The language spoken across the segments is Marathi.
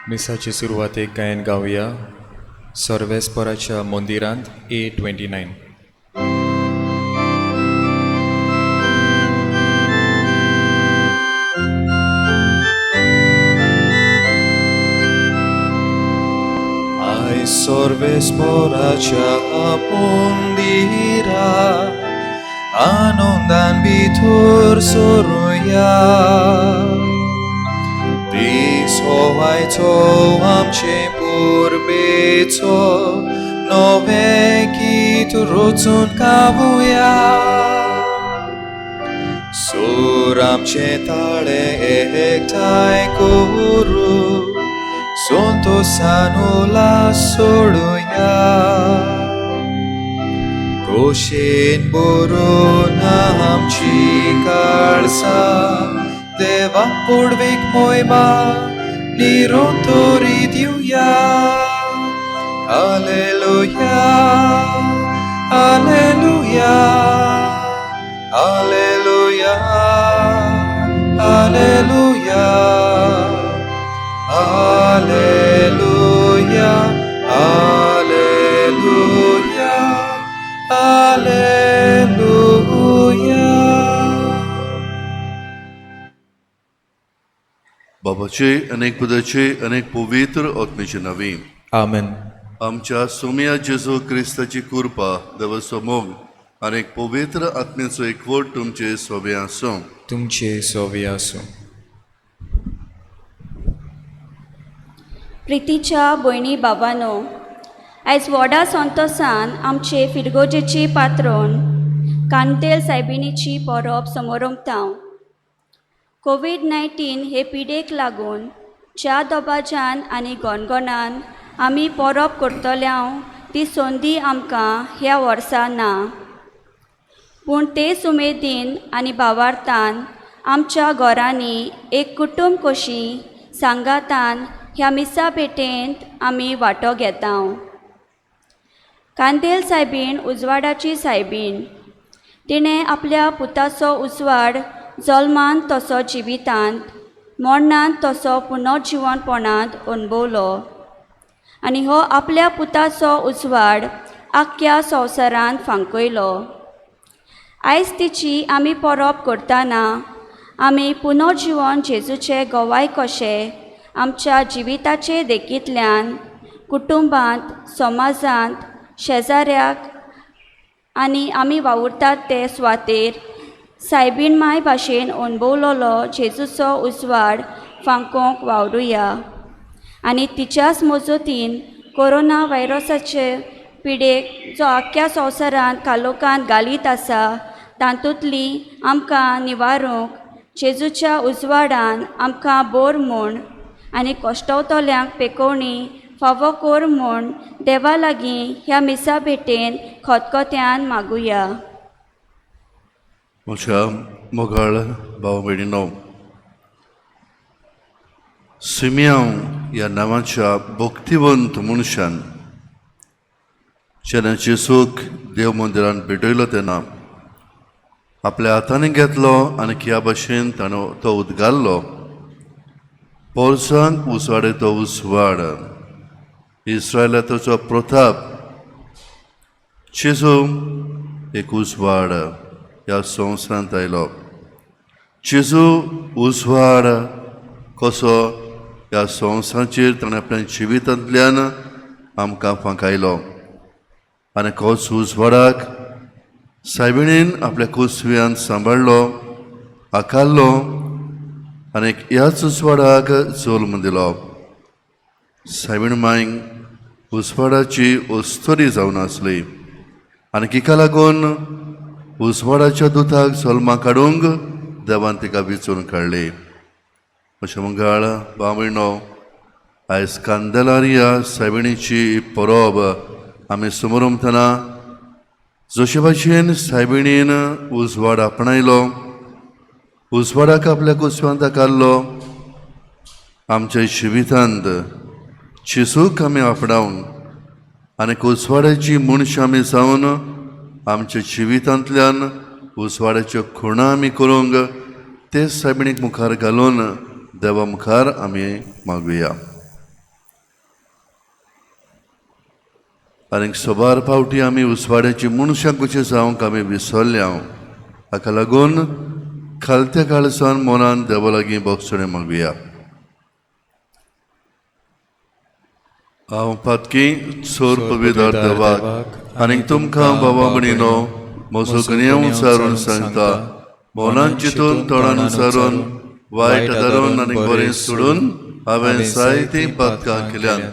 मिसाची सुरवात एक गायन गावया. सर्वेस्पराच्या मंदिरांत A29. आय सर्वेस्पराच्या मंदिरा आनंदान भितर सरुया. दीस होवायचो आमचे पुर्बेचो नवे गीत रचून गावया. सूर आमचे ताळे एकठांय करू संतोषान उल्हास सोडुया. खोशेन बरोवन आमची काळजां देवा पुडवीक मोहिमा निरंतरी दिवया. Hallelujah, hallelujah, hallelujah, hallelujah, hallelujah, hallelujah, hallelujah. बाबाचे अनेक पुदाचे अनेक पवित्र आत्मेचे नावे. आमेन. आमच्या सोम्या जेजू क्रिस्ताची कृपा देवाचो मोग अनेक पवित्र आत्मेचो एकवट तुमचे सोबे आसूं. तुमचे सोवे आसूं. प्रितीच्या भयणी बाबांनो, आयज व्हडा संतोशान आमचे फिरगोजेची पात्रोन कांतेल सायबिणीची परब समोरंभतां. कोविड-19 हे पिडेक लागून ज्या दबाज्यान आनी गोनगोनान आमी परब करतल्यांव ती संदी आमकां ह्या वर्सा ना. पूण तेच उमेदीन आनी भावार्थान आमच्या घरांनी एक कुटुंब कशी सांगातान ह्या मिसा भेटेंत आमी वांटो घेतां. कांदेल सायबीण उजवाडाची सायबीण. तिणें आपल्या पुताचो उजवाड जल्मांत तसो जिवितांत, मरणांत तसो पुनर्जिवनपणांत अणभवलो. आनी हो आपल्या पुताचो उजवाड आख्ख्या संवसारांत फांकयलो. आयज तिची आमी परब करतना आमी पुनर्जिवन जेजूचे गवाय कशें आमच्या जिविताचे देखींतल्यान कुटुंबांत, समाजांत, शेजाऱ्याक आनी आमी वावुरतात ते सुवातेर सायबीण माय भाशेन अणभवलोलो जेजूचो उजवाड फांकोवंक वावरुया. आनी तिच्याच मजतीन कोरोना व्हायरसाचे पिडेक जो आख्ख्या संवसारांत कालोखांत घालीत आसा तातूंतली आमकां निवारूंक जेजूच्या उजवाडान आमकां बोर म्हूण आनी कश्टवतल्यांक पेकोवणी फावो कोर म्हूण देवा लागीं ह्या मिसा भेटेन खतखत्यान मागुया. म्हज्या मोगाळ भाव भयणीनो, सिमियांव ह्या नांवाच्या भक्तिवंत मनशान जेन्ना जेजूक देव मंदिरांत भेटयलो तेन्ना आपल्या हातांनी घेतलो आनी ह्या भाशेन ताणें तो उद्गारलो, पोरसांक उजवाडे तो उजवाड, इस्रायलाचो प्रताप. जेजू एक उजवाड ह्या संवसारांत आयलो. जेजू उजवाड कसो ह्या संवसाराचेर ताणें आपल्या जिवितांतल्यान आमकां फांकायलो. आनी कोच उजवाडाक सायबिणीन आपल्या कुसव्यान सांबाळलो, आकारलो आनी ह्याच उजवाडाक जल्म दिलो. सायबीण मांयक उजवाडाची अस्तरी जावन आसली आनी किका लागून उजवाडाच्या दुताक जल्माक हाडूंक देवान तिका विचून काडली. अशें मंगाळ भाव भयणो, आयज कांदेलारिया सायबिणीची परब आमी समोरंभतना जशे भाशेन सायबिणीन उजवाड आपणायलो, उजवाडाक आपल्या कुसव्यांत आकारलो, आमच्या जिवितांत जेजूक आमी आपणावन आनी उजवाडाची मनशां आमी जावन आमच्या जिवितांतल्यान उजवाडाच्यो खुणां आमी करूंक ते सायबिणीक मुखार घालून देवा मुखार आमी मागुया. आनी सोबार फावटी आमी उसवाड्याची मनशां कशें जावंक आमी विसरल्या हाका लागून खालत्या काळसान मनान देवा लागीं बोगसणें मागुया. हांव पातकी सोर पवित्र देवाक आनी तुमकां बाबा म्हणिनो म्हजो गणेव सारून सांगता. मनान चिंतून तोंडान सारून वायट धरून आनी बरें सोडून हांवें जायतीं पातकां केल्यात.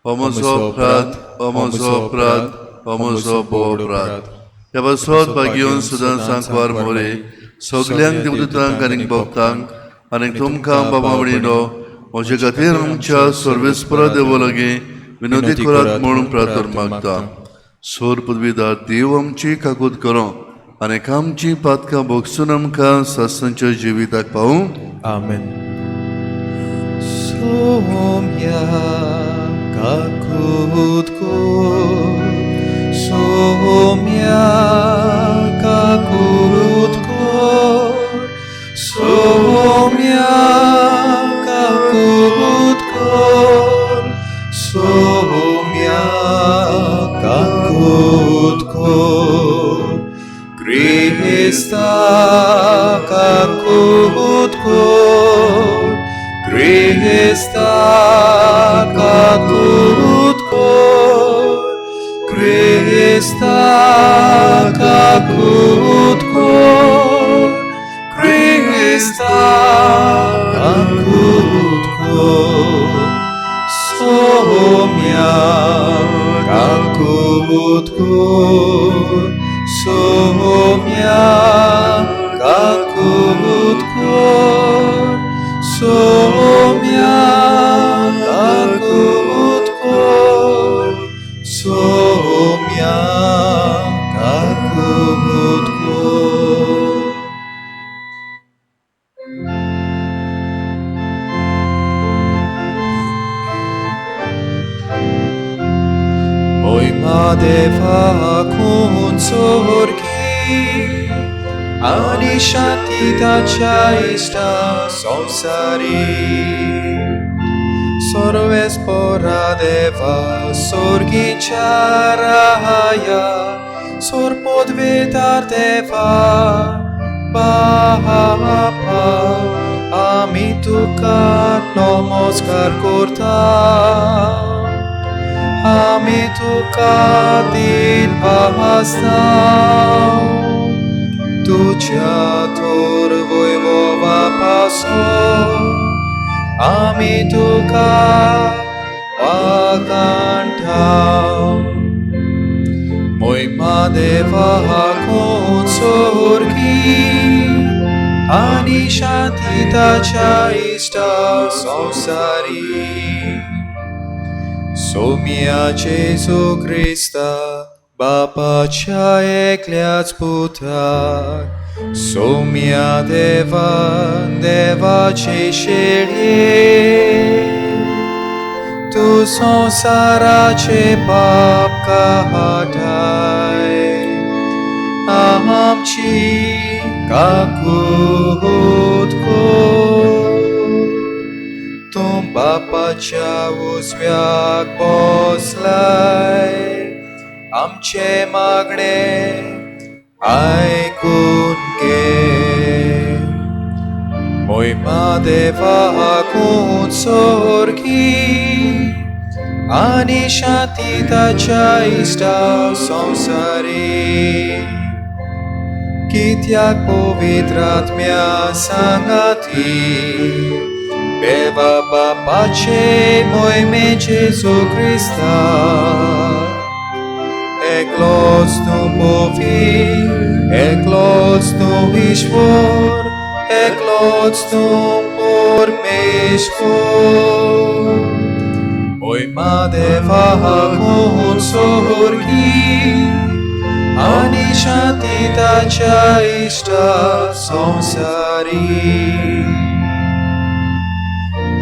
हो म्हजो अपराध, हो म्हजो अपराध, हो म्हजो भोव अपराध. ह्या बसोत भाग्योन सुद्दां सांकवार मोरे सगल्यांक देवदूतांक आनी भक्तांक आनी तुमकां बाबा म्हणिनो म्हजे खातीर आमच्या सर्वेस्परा देवा लागीं विनोदी करात म्हणून प्रार्थना मागता. सोर पदवीदार देव आमची काकूत करो आनी आमची पातकां भोगसून आमकां सासणच्या जिविताक पावूं. आमेन. सोम्या काकूत कर, सोम्या काकूत कर, सोम्या काकूत कर, सोम्या काकूत कर. Krista काकूत कर, Krista काकूत कर, Krista काकूत कर, Krista काकूत कर. सोम्या काकूत कर, सोम्या काकूत कर, सोम्या काकूत कर, सोम्या काकूत कर. Moima deva kun sorgi ani shantitacha ista samsari. Sorvespora deva sorgi charaya, sorpodvedar deva bapa. Ami tuka namaskar kortam, আমি तुका दिन भासतां. तुझ्या थोर वैभवापासून आमी तुका वाकांठां. मोहिमा देवा कोण सोर्गी आणि शांती ताच्या इष्टा संसारी. सोम्या Jesu Krista, बापाच्या एकल्याच पुत्राक, सोम्या देवा देवाचे शेळये, तू संसाराचे पाप काढाय. आमची काकूत कर. तुम बापाच्या उजव्याक बसलाय, आमचे मागणे आयकून घे. मोहिमा देवा कोण सोर्गी आणि शांती ताच्या इष्टा संसारी. कित्याक पवित्र आत्म्या सांगाती देवा बापाचे मोहिमे Jesu Krista. Eklos tu povir, eklos tu ishvor, eklos tu pormeshvor. Moima deva kun sorgi ani shanti tacha ishta samsari.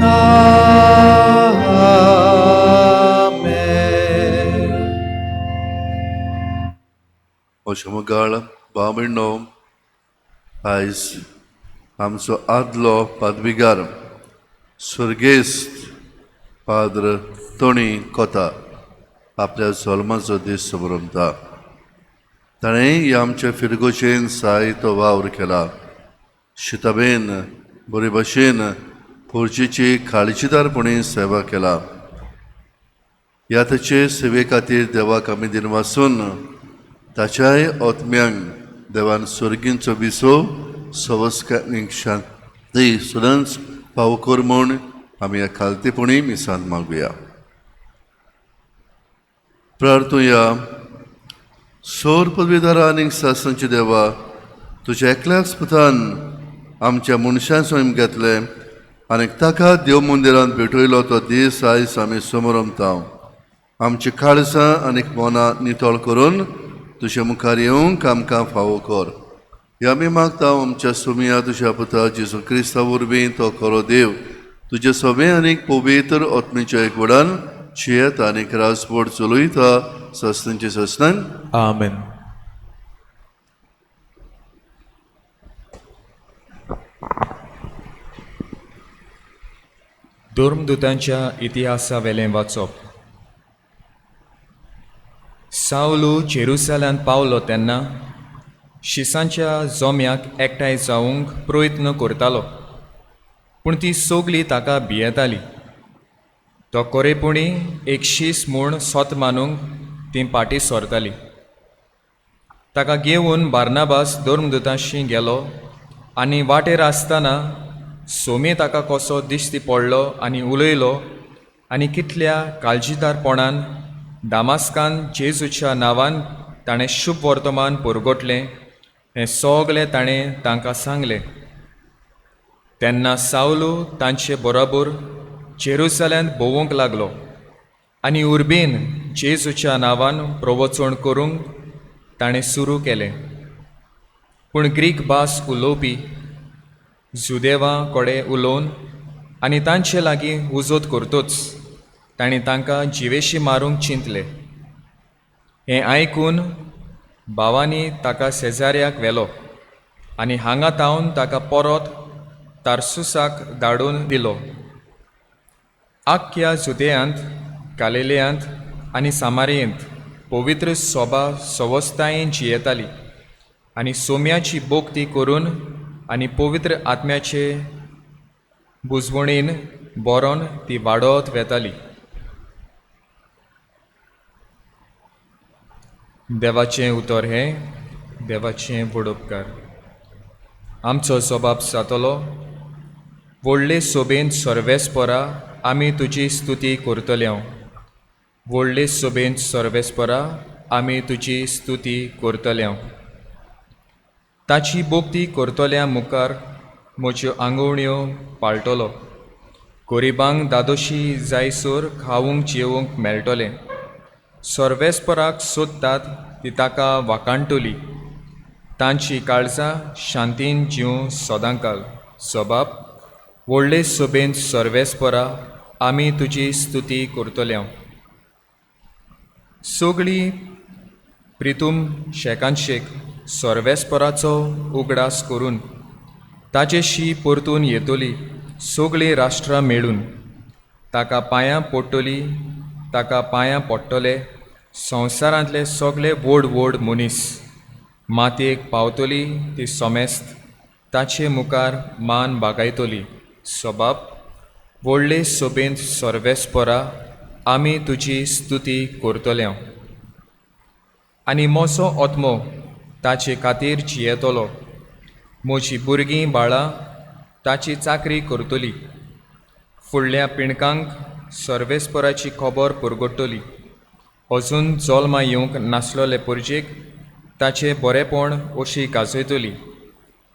Amen. Oshamagal Babino Ais Amso Adlo Padvigar Surgist Padre Tony Kota आपल्या जल्माचो दीस समरमता. ताणें ह्या आमच्या फिरगोशेन सायतो वावर केला. शिताबेन बरे भाशेन पोरचेची काळजीदारपणे सेवा केला. ह्या ताचे सेवे खातीर देवाक आमी दिनवासून ताच्याय आत्म्यांक देवान स्वर्गींचो विसो सवस्कांक शांती सुदांच फावो कर म्हूण आमी ह्या खालतेपणी मिसान मागुया. प्रार्थुया. सोर पदवीधरा आनीक सासणाचे देवा, तुज्या एकल्याच पुतान आमच्या मनशां स्वयं घेतले आनी ताका देव मंदिरांत भेटयलो तो दीस आयज आमी समरमता. आमची काळजां आनीक मनां नितळ करून तुज्या मुखार येवंक आमकां फावो कर. हे आमी मागता आमच्या सुमिया तुज्या पुता जेजू क्रिस्ता वरवीं तो खरो देव तुजे सोबे आनीक पवित्र आत्मेच्या एकवटान जियेत आनीक राजवट चलयता सस्तांचे सस्तान. आमेन. धर्मदुतांच्या इतिहासा वेलें वाचप. सावलू जेरुसलेमांत पावलो तेन्ना शिसांच्या जोम्याक एकठांय जावंक प्रयत्न करतालो, पूण ती सगळीं ताका भियेताली. तो कोरेपुणी एक शीस म्हूण सोत मानूंक ती फाटीं सरताली. ताका घेवन बार्नाबास धर्मदुतांशी गेलो आनी वाटेर आसतना सोमी ताका कसो दिश्टी पडलो आनी उलयलो आनी कितल्या काळजीदारपणान दामास्कान जेजूच्या नांवान ताणें शुभ वर्तमान पुरगोटलें हें सगलें ताणें तांकां सांगलें. तेन्ना सावलू तांचे बरोबर जेरुसलेमांत भोवूंक लागलो आनी उर्बेन जेजूच्या नांवान प्रवचण करूंक ताणें सुरू केलें. पूण ग्रीक भास उलोवपी जुदेवां कडेन उलोवन आनी तांचे लागीं उजोत करतोच ताणें तांकां जिवेशी मारूंक चिंतलें. हें आयकून भावांनी ताका सेजाऱ्याक व्हेलो आनी हांगा तावन ताका परत तार्सुसाक धाडून दिलो. आख्ख्या जुदेयांत, गालिलेयांत आनी सामारियेंत पवित्र सभा सवस्थायेन जियेताली आनी सोम्याची बोगती करून आनी पवित्र आत्म्याचे बुजवणेन बरोवन ती वाडत वेताली. देवाचें उतर हें, देवाचें बडोपकार. आमचो सबाब जातलो. व्हडले सोबेन सर्वेस्परा आमी तुजी स्तुती करतले. व्हडले सोबेन सर्वेस्परा आमी तुजी स्तुती करतले. ताची बोगती करतल्या मुखार म्हज्यो आंगवण्यो पाळटलो. गरिबांक दादोशी जायसर खावूंक जेवूंक मेळटलें. सर्वेस्पराक सोदतात ती ताका वाकाणटली. तांची काळजां शांतीन जीव सदांकाल. सबाब. व्हडले सोबेन सर्वेस्परा आमी तुजी स्तुती करतले. सगळीं प्रितूम शेकांशेक सर्वेस्पराचो उगडास करून ताचेशी परतून येतली. सगळीं राष्ट्रां मेळून ताका पांयां पडटली. ताका पांयां पडटले संवसारांतले सगळे व्हड व्हड मनीस. मातयेक पावतली ती सोमेस्त ताचे मुखार मान बागायतली. सबाब. व्हडले सोबेन सर्वेस्परा आमी तुजी स्तुती करतले. आनी मोसो आत्मो ताचे खातीर जियेतलो. म्हजीं भुरगीं बाळां ताची चाकरी करतली. फुडल्या पिणकांक सर्वेस्पराची खबर पुरगोटली. अजून जल्मा येवंक नासलोले पुर्जेक ताचें बरेपण अशी गाजयतली.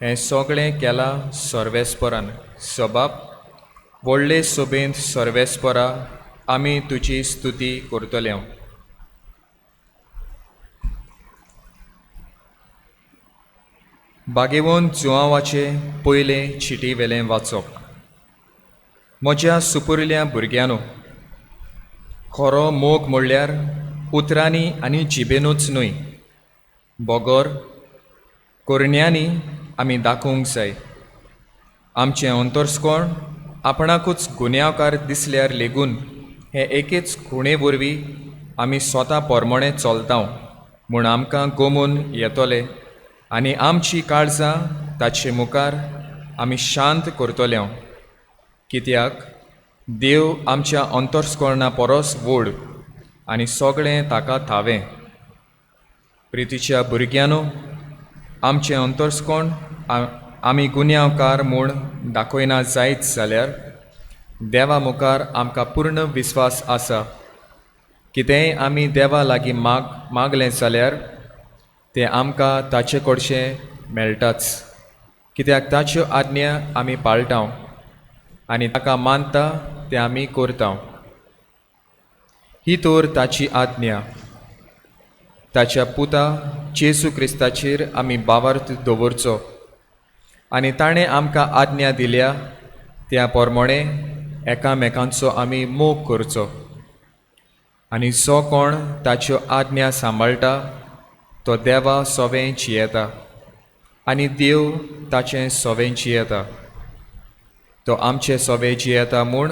हें सगळें केलां सर्वेस्परान. सबाब. व्हडले सोबेन सर्वेस्परा आमी तुजी स्तुती करतले. बागेवन जुआंवाचे पयलें चिटी वेलें वाचप. म्हज्या सुपुरिल्या भुरग्यांनो, खरो मोग म्हणल्यार उतरांनी आनी जिबेनूच न्हय, बोगोर कोरण्यांनी आमी दाखोवंक जाय. आमचें अंतरस्कोण आपणाकूच गुन्यांवकार दिसल्यार लेगून हे एकेच खुणे वरवीं आमी स्वता पोरमोणे चलतांव म्हूण आमकां गोमून येतोले आनी आमची काळजां ताचे मुखार आमी शांत करतल्यो, कित्याक देव आमच्या अंतरस्करणा परस व्हड आनी सगळें ताका थावें. प्रितीच्या भुरग्यांनो, आमचें अंतरस्कोण आमी गुन्यांवकार म्हूण दाखयना जायत जाल्यार देवा मुखार आमकां पूर्ण विस्वास आसा. कितेंय आमी देवा लागीं मागलें जाल्यार तें आमकां ताचे कडचें मेळटाच, कित्याक ताच्यो आज्ञा आमी पाळटाव आनी ताका मानता तें आमी करताव. ही तर ताची आज्ञा. ताच्या पुता जेजू क्रिस्ताचेर आमी बावार्थ दवरचो आनी ताणें आमकां आज्ञा दिल्या त्या पोरमोणे एकामेकांचो आमी मोग करचो. आनी जो कोण ताच्यो आज्ञा सांबाळटा तो देवा सोवें जियेता आनी देव ताचें सोवें जियेता. तो आमचें सोवें जियेता म्हूण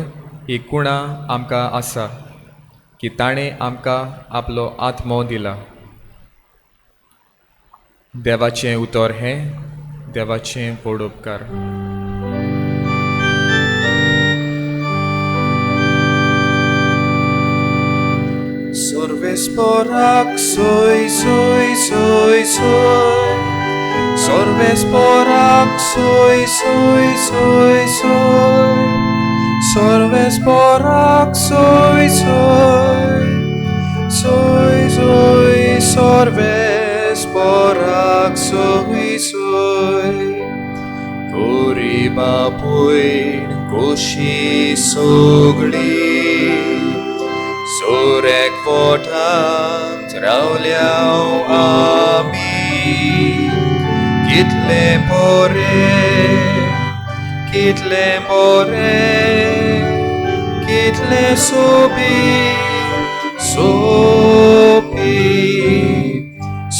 ही कुणां आमकां आसा की ताणें आमकां आपलो आत्मो दिला. देवाचें उतर हें, देवाचें व्हड उपकार. Sorvesporak soy, soy, soy, soy. Sorvesporak soy, soy, soy, soy. Sorvesporak soy, soy, soy, soy. Sorvesporak soy, soy. Koriba poin koshi sogli. Sorek potat raulhau ami. Kitle more, kitle sobi, sobi.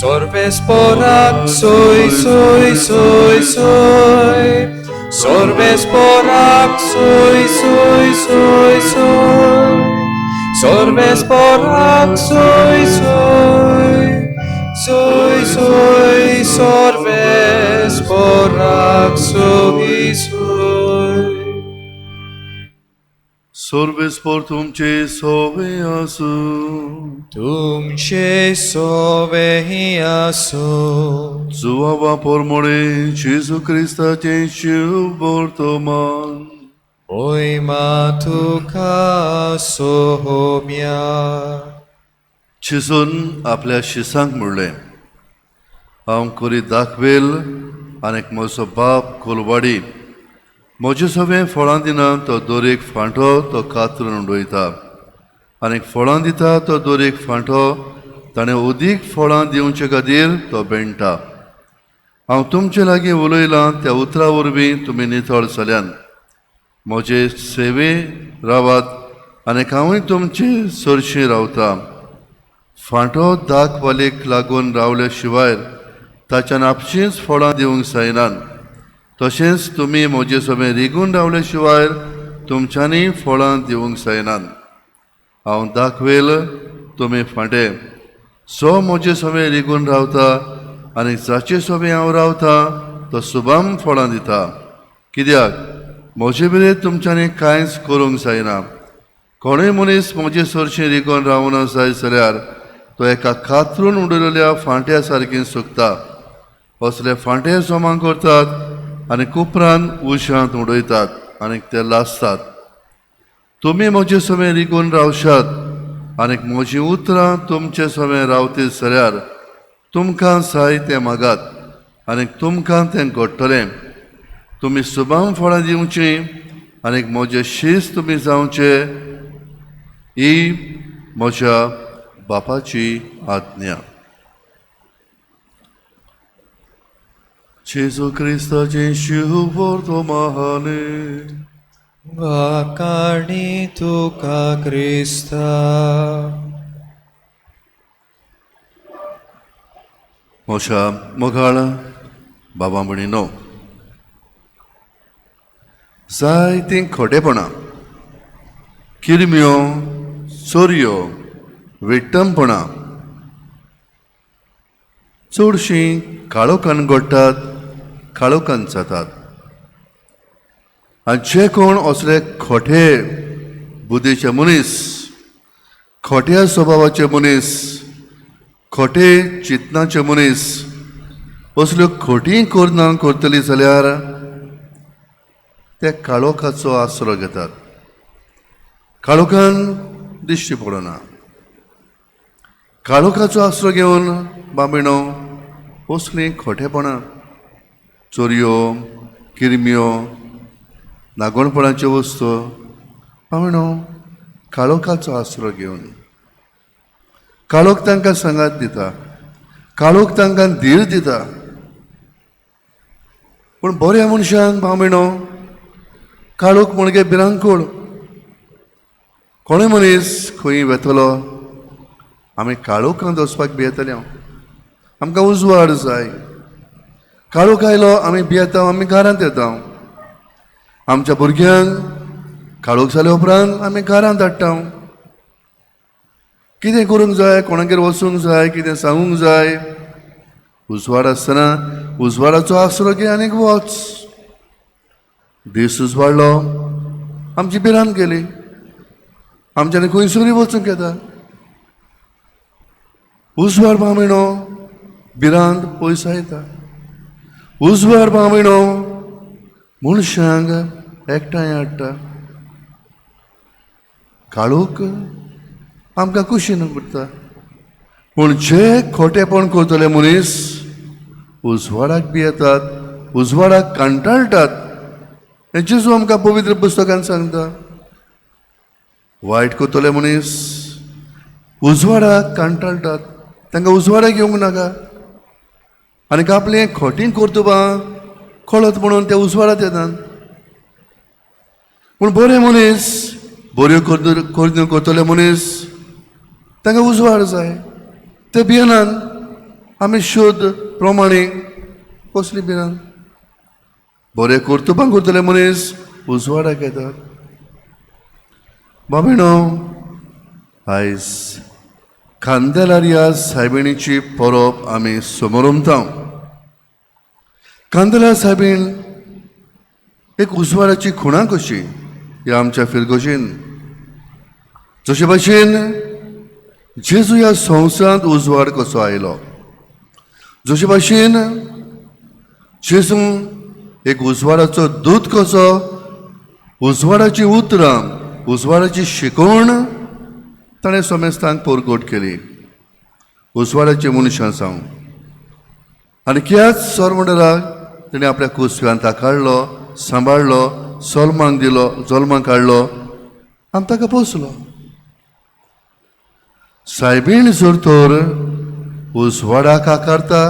Sorvesporak soy, soy, soy, soy. Sorvesporak soy, soy, soy, soy. Sorvesporak soy, soy, soy, soy. Sorvesporak soy, soy. Sorvespor तुमचे सोवे आसू. तुमचे सोवे आसो. जुवावा पोरमोणे जेजू क्रिस्ताचे शिव वर्तमान. Oi matuka sohomia. चिसून आपल्या शिसांक म्हणलें, हांव करी दाखवेल आनीक म्हजो बाप कोलवाडी. म्हजें सगळें फळां दिना तो दोरेक फांटो तो कातरून उडयता आनीक फळां दिता तो दोरेक फांटो ताणें अदीक फळां दिवचे खातीर तो बेंडटा. हांव तुमचे लागीं उलयलां त्या उतरा वरवीं तुमी नितळ जाल्यान. म्हजे सेवे रावात आनीक हांवूय तुमचे सरशीं रावता. फांटो दाख वालेक लागून रावले शिवाय ताच्यान आपशींच फळां दिवंक जायनात. तशेंच तुमी म्हजे सगळें रिगून रावले शिवाय तुमच्यांनी फळां दिवंक जायनात. हांव दाखवेल, तुमी फांटे. जो म्हजे सगळें रिगून रावता आनीक जाचे सगळें हांव रावता तो सुबाम फळां दिता. कित्याक म्हजे मेरेन तुमच्यांनी कांयच करूंक जायना. कोणूय मनीस म्हजे सरशीं रिगोन रावना जाय जाल्यार तो एका कातरून उडयलेल्या फांट्या सारकें सुकता. असले फांटे जमा करतात आनी उपरांत उशांत उडयतात आनीक ते लासतात. तुमी म्हजे सगळें रिगून रावशात आनीक म्हजीं उतरां तुमचे सगळें रावतीत जाल्यार तुमकां जाय तें मागात आनीक तुमकां तें घडटलें. तुमी सुबाम फळां दिवचीं आनीक म्हजें शीस तुमी जावचे ही म्हज्या बापाची आज्ञा. जेजू क्रिस्ताचें शिव वर्तमाने. Vakani tuka Krista. म्हज्या मोगाळ बाबा म्हणिनो, जायतीं खोटेपणां, किरम्यो, चोरयो, विट्टमपणां चडशीं काळोखान घडटात, काळोखान जातात. आनी जे कोण असले खोटे बुद्धीचे मनीस, खोट्या स्वभावाचे मनीस, खोटे चिंतनाचे मनीस असल्यो खोटी कर्नां करतलीं जाल्यार ते काळोखाचो आसरो घेतात. काळोखान दिश्टी पडना. काळोखाचो आसरो घेवन बाबीणो असलीं खोटेपणां, चोरयो, किरम्यो, नागोणपणाच्यो वस्तू बाबीणो काळोखाचो आसरो घेवन काळोख तांकां सांगात दिता, काळोख तांकां धीर दिता. पूण बऱ्या मनशांक बाबीणो काळोख म्हणजे भिरांकूळ. कोणूय मनीस खंय वेतलो आमी काळोखांत वचपाक भियेतले. आमकां उजवाड जाय. काळोख आयलो आमी भियेता, आमी घरांत येता. आमच्या भुरग्यांक काळोख जाल्या उपरांत आमी घरांत धाडटा. कितें करूंक जाय, कोणागेर वचूंक जाय, कितें सांगूंक जाय, उजवाड आसतना उजवाडाचो आसरो घे आनीक वच. दीस उजवाडलो, आमची भिरांत गेली, आमच्यानी खंयसरूय वचूंक येता. उजवाड बाबीणो भिरांत पयस येता. उजवाड बाबीणो मनशांक एकठांय हाडटा. काळोख आमकां कुशीन करता. पूण जे खोटेपण करतले मनीस उजवाडाक भियेतात, उजवाडाक कांटाळटात, हें जेजू आमकां पवित्र पुस्तकांत सांगता. वायट करतले मनीस उजवाडाक कांटाळटात, तांकां उजवाडाक येवंक नाका. आनीक आपलें खोटीं कर्तुबां कळत म्हणून ते उजवाडात येतात. पूण बरे मनीस, बऱ्यो कर्त्यो करतले मनीस तांकां उजवाड जाय. ते भियेनात. आमी शुद्ध प्रमाणीक कसली भिरांत. बरे कर्तुबां करतले मनीस उजवाडाक येतात. बाबीणो, आयज कांदेलार ह्या सायबिणीची परब आमी समोर उमता. कांदेलार सायबीण एक उजवाडाची खुणा कशी ह्या आमच्या फिरगोशीन. जशे भाशेन जेजू ह्या संवसारांत उजवाड कसो आयलो, जशे भाशेन जेजू एक उजवाडाचो दूत कसो उजवाडाची उतरां, उजवाडाची शिकवण ताणें सोमेस्तांक परगट केली. उजवाडाची मनशां जावन आनी ह्याच सोरमंडराक ताणें आपल्या कुसव्यांत ताकाडलो, सांबाळलो, सोलमांक दिलो, जल्माक हाडलो आनी ताका पोसलो. सायबीण जर तर उजवाडाक आकारता,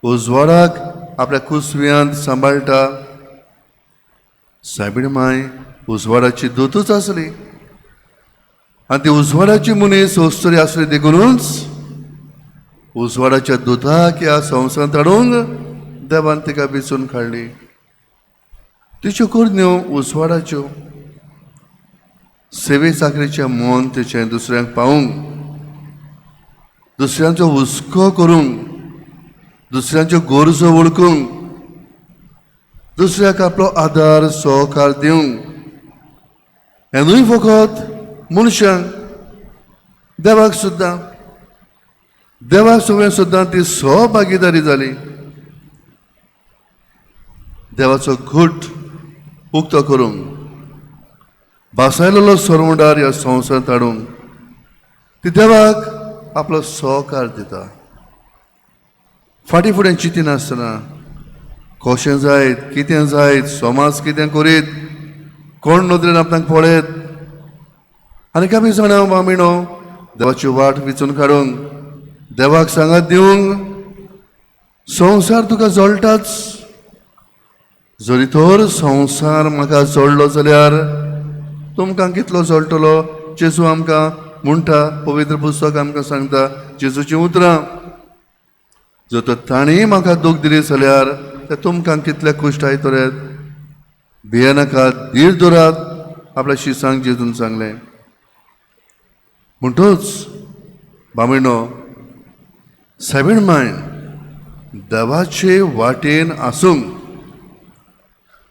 उजवाडाक आपल्या कुसव्यांत सांबाळटा, सायबीण माय उजवाडाची दूतच आसली. आनी ती उजवाडाची मनीस वस्तरी आसली देखूनच उजवाडाच्या दुताक ह्या संवसारांत हाडूंक देवान तिका वेंचून काडली. तिच्यो कुरन्यो उजवाडाच्यो. सेवे चाकरीचें मन तिचें दुसऱ्यांक पावूंक, दुसऱ्यांचो हुस्को करूंक, दुसऱ्यांच्यो गरजो वळखूंक, दुसऱ्याक आपलो आदार सहकार दिवंक, हेनूय फकत मनशांक, देवाक सुद्दां. देवाक सगळें सुद्दां ती सहभागीदारी जाली. देवाचो घट उक्तो करूंक, भासायलेलो सोरमंडार ह्या संवसारांत हाडूंक ती देवाक आपलो सहकार दिता. फाटीं फुडें चिंतिनासतना कशें जायत, कितें जायत, समाज कितें करीत, कोण नदरेन आपणाक पळयत, आनी आमी जाणा बाबीणो देवाची वाट वेंचून काडूंक, देवाक सांगात दिवंक संवसार तुका जळटाच. जरी तर संवसार म्हाका जळलो जाल्यार तुमकां कितलो जळटलो. जेजू आमकां म्हणटा, पवित्र पुस्तक आमकां सांगता, जेजूची उतरां, जर तर ताणें म्हाका दूख दिली जाल्यार ते तुमकां कितले कश्ट आयतले. भियेनाकात, धीर धरात, आपल्या शिसांक जेजून सांगलें. म्हणटूच बामिणो सायबीण मांय देवाचे वाटेन आसूंक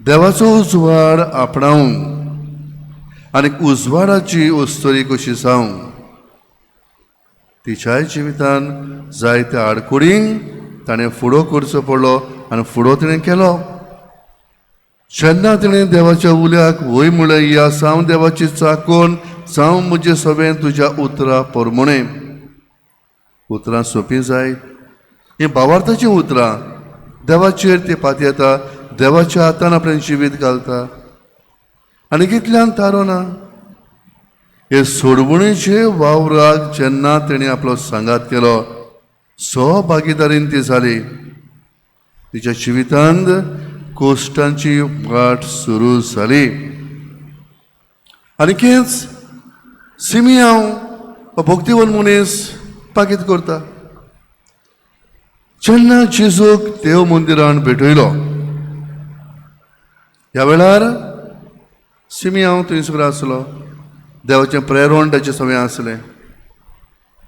देवाचो उजवाड आपणावंक आनी उजवाडाची वस्तोरी कशी जावंक तिच्याय जिवितान जायत्या आडकुडींक ताणें फुडो करचो पडलो आनी फुडो तिणें केलो. जेन्ना तिणें देवाच्या उल्याक वय म्हळें या सावन देवाची चाकोन जावं म्हजे सभेन तुज्या उतरां परमणे. उतरां सोंपी जायत ही भावार्थाची उतरां देवाचेर ती पाती येता देवाच्या हातान आपलें जिवीत घालता आनी कितल्यान तारो ना. हे सोडवणेचे वावराक जेन्ना तेणें आपलो सांगात केलो सहभागीदारीन ती जाली तिच्या जिवितांत कोश्टांची वाट सुरू जाली. आनी केच सिमियांव हो भक्तिवन मनीस पाकीत करता. जेन्ना जेजूक देव मंदिरान भेटयलो ह्या वेळार सिमियांव थंयसर आसलो. देवाचें प्रेरण ताचे सगळें आसलें.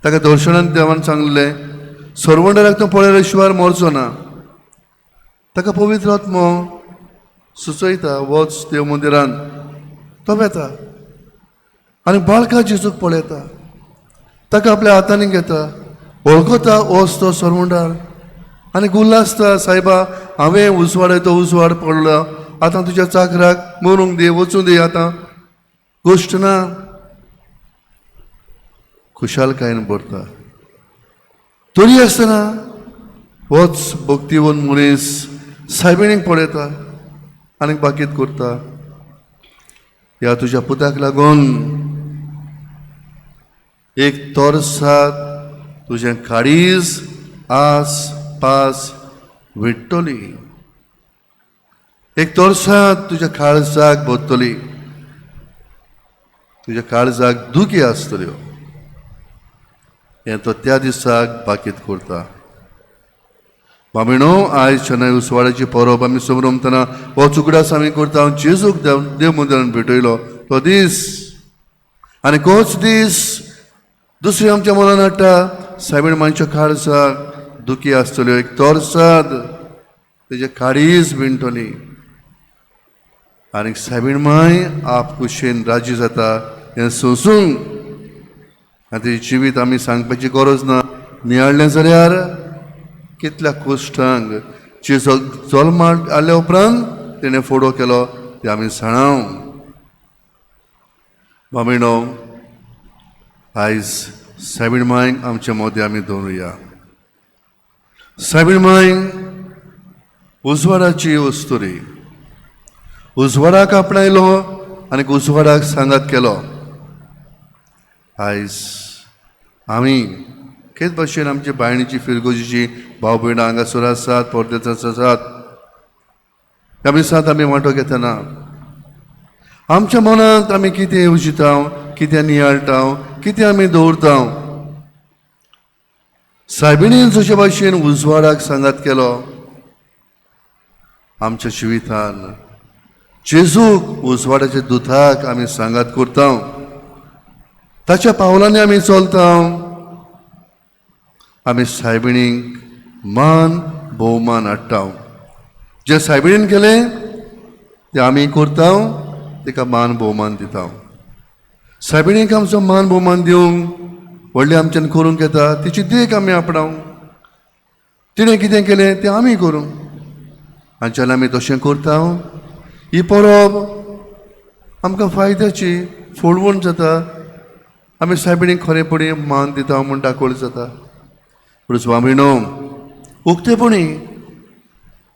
ताका दर्शनान देवान सांगलें सरवंडाराक तो पळयल्या शिवाय मरचो ना. ताका पवित्र आत्मो सुचयता वच देव मंदिरान. तो वेता आनी बाळका जेजूक पळयता ताका आपल्या हातांनी घेता वळखता वच तो सरवंडार आनी गुल्लासता सायबा हांवें उजवाड तो उजवाड पडलो आतां तुज्या चाकराक मरूंक दी वचूं दी आतां गोश्ट ना. खुशालकायेन भरता तरी आसतना होच भक्तिवन मनीस सायबिणीक पळयता आनी बाकीत करता. ह्या तुज्या पुताक लागून एक तोरसाद तुजें काळीज आस पास विटतली. एक तोरसाद तुज्या काळजाक भरतली. तुज्या काळजाक दुखी आसतल्यो हें तो त्या दिसाक बाकीत करता. बामिणो आयज चेन्नई उसवाड्याची परब आमी समरमतना हो चुकडास आमी करता जेजूक देव मंदिरान भेटयलो तो दीस आनी तोच दीस दुसरी आमच्या मनान हाडटा सायबीण मांयच्या काळजाक दुखी आसतल्यो एक तोरसाद तेजे काळीज विणटली आनी सायबीण मांय आप कुशेन राजी जाता हें सोंसूंक आनी तेजें जिवीत आमी सांगपाची गरज ना. नियाळ्ळें जाल्यार कितल्या कोश्टांक जेजो जल्माक आयल्या उपरांत तिणें फुडो केलो ते आमी जाणाव. बामिणो आयज सायबीण मांयक आमचे मोदी आमी दवरुया. सायबीण मांयक उजवाडाची वस्तुरी उजवाडाक आपणायलो आनी उजवाडाक सांगात केलो. आयज आमी केच भाशेन आमचे बायणीची फिरगोजीची भाव भयणां हांगासर आसात परदेसांत आसात ह्या दिसांत आमी वांटो घेतना आमच्या मनांत आमी कितें उजिता कितें नियाळटा कितें आमी दवरता. सायबिणीन जशे भाशेन उजवाडाक सांगात केलो आमच्या जिवितान जेजूक उजवाडाच्या दुताक आमी सांगात करता ताच्या पावलांनी आमी चलता. आमी सायबिणीक मान भोवमान हाडटा. जे सायबिणीन केलें तें आमी करता तिका मान भोवमान दिता. सायबिणीक आमचो मान भोवमान दिवंक व्हडलें आमच्यान करूंक येता तिची देख आमी आपणाव. तिणें कितें केलें तें आमी करूं आनी जेन्ना आमी तशें करता ही परब आमकां फायद्याची फोडवण जाता. आमी सायबिणीक खरेपणी मान दिता म्हूण दाखोवळ जाता. पूण स्वामिनो उक्तेपणी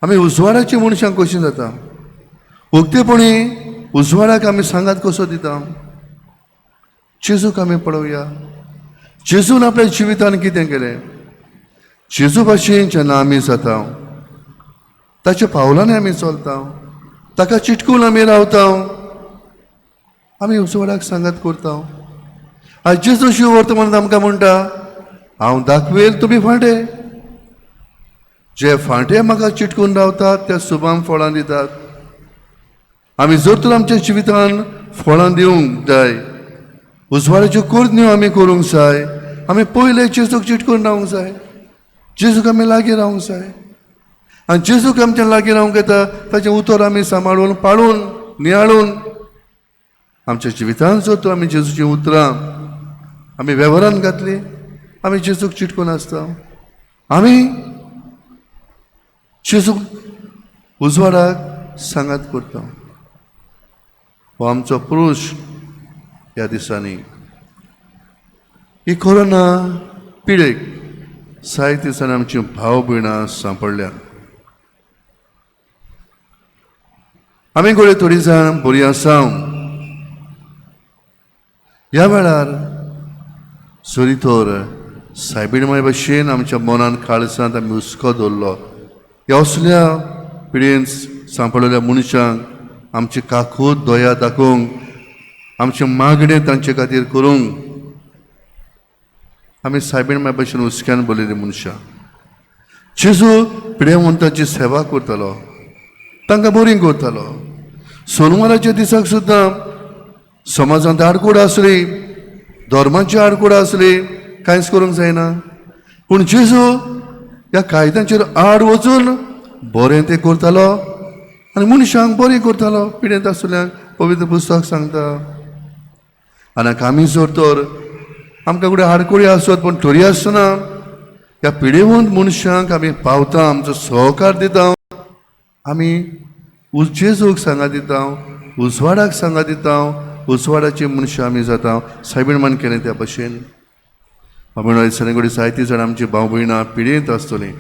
आमी उजवाडाची मनशां कशीं जाता. उक्तेपणी उजवाडाक आमी सांगात कसो दिता. जेजूक आमी पळोवया जेजून आपल्या जिवितान कितें केलें. जेजू भाशेन जेन्ना आमी जाता ताच्या पावलांनी आमी चलता ताका चिटकून आमी रावता आमी उजवाडाक सांगात करता. आज जेजू शिव वर्तमानांत आमकां म्हणटा हांव दाखवेल तुमी फांटे. जे फांटे म्हाका चिटकून रावतात ते सुभाम फळां दितात. आमी जर तर आमच्या जिवितान फळां दिवंक जाय उजवाडाच्यो कुर्न्यो आमी करूंक जाय आमी पयले जेजूक चिटकून रावंक जाय. जेजूक आमी लागीं रावंक जाय. आनी जेजूक आमच्या लागीं रावंक येता ताचें उतर आमी सांबाळून पाळून नियाळून आमच्या जिवितांत जोतो आमी जेजूची उतरां आमी वेव्हारान घातली, आमी जेजूक चिटकून आसता. आमी जेजूक उजवाडाक सांगात करता. हो आमचो पुरुश ह्या दिसांनी ही कोरोना पिडेक जायते दिसांनी आमची भाव भयणां सांपडल्या. आमी गोळे थोडी जाण बरी आसा. ह्या वेळार सोरीतोर सायबीण माय भशेन आमच्या मनान काळजांत आमी हुस्को दवरलो. ह्या असल्या पिडेन सांपडलेल्या मनशांक आमची काकूट दोया दाखोवंक, आमचे मागणें तांचे खातीर करूंक आमी सायबीण माय भशेन हुस्क्यान बोलिल्लीं मनशां. जेजू पिडेवंतांची सेवा करतालो, तांकां बरी करतालो. सोनवाराच्या दिसाक सुद्दां समाजांत आडकूड आसली, धर्माची आडकूड आसली, कांयच करूंक जायना. पूण जेजू ह्या कायद्यांचेर आड वचून बरें तें करतालो आनी मनशांक बरें करतालो. पिडेंत आसल्यांक पवित्र पुस्तक सांगता. आनी आमी जर तर आमकां फुडें आडकुळी आसत पूण तरी आसतना ह्या पिडेवंत मनशांक आमी पावता, आमचो सहकार दिता, आमी जेजूक सांगा दिता, उजवाडाक सांगा दिता, उजवाडाची मनशां आमी जाता. सायबीण मान केलें त्या भशेन. दिसांनी घडी जायतीं जाणां आमची भाव भयणां पिडेंत आसतलीं,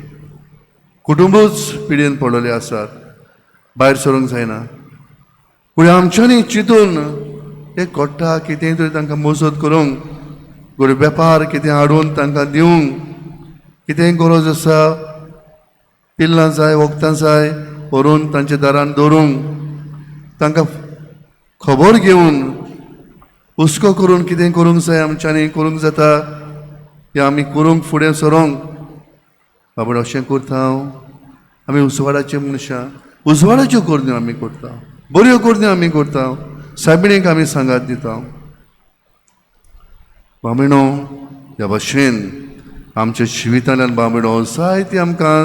कुटुंबूच पिडेन पडलेले आसात, भायर सरूंक जायना. पूण आमच्यांनी चिंतून एक घडटा कितेंय तरी तांकां मजत करूंक, घडी वेपार कितें हाडून तांकां दिवंक, कितेंय गरज आसा, पिल्लां जाय वखदां जाय व्हरून तांच्या दारान दवरूंक, तांकां खबर घेवन हुस्को करून कितें करूंक जाय आमच्यांनी करूंक जाता हें आमी करूंक फुडें सरोंक. बाबा अशें करता. आमी उजवाडाचे मनशां, उजवाडाच्यो करण्यो आमी करता, बऱ्यो करण्यो आमी करता, सायबिणीक आमी सांगात दिता. बाबीणो ह्या भशेन आमच्या जिवितांतल्यान बाबीणो जायती आमकां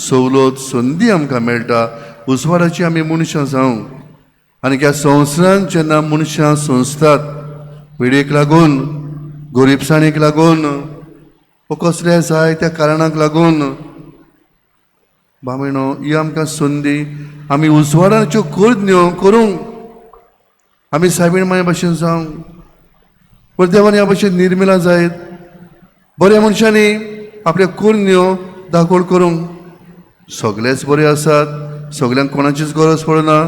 सवलत संदी आमकां मेळटा. उजवाडाची आमी मनशां जावं. आनी ह्या संवसारांत जेन्ना मनशां सोंसतात पिडेक लागून, गरीबसाणीक लागून, कसल्या जायत्या कारणांक लागून, बाबीणो ही आमकां संदी आमी उजवाडाच्यो करण्यो करूंक आमी सायबीण माय भशेन जावंक. पण देवान ह्या भशेन निर्मिला जायत बऱ्या मनशांनी आपल्यो करण्यो दाखोड करूंक. सगळेच बरे आसात, सगल्यांक कोणाचीच गरज पडना,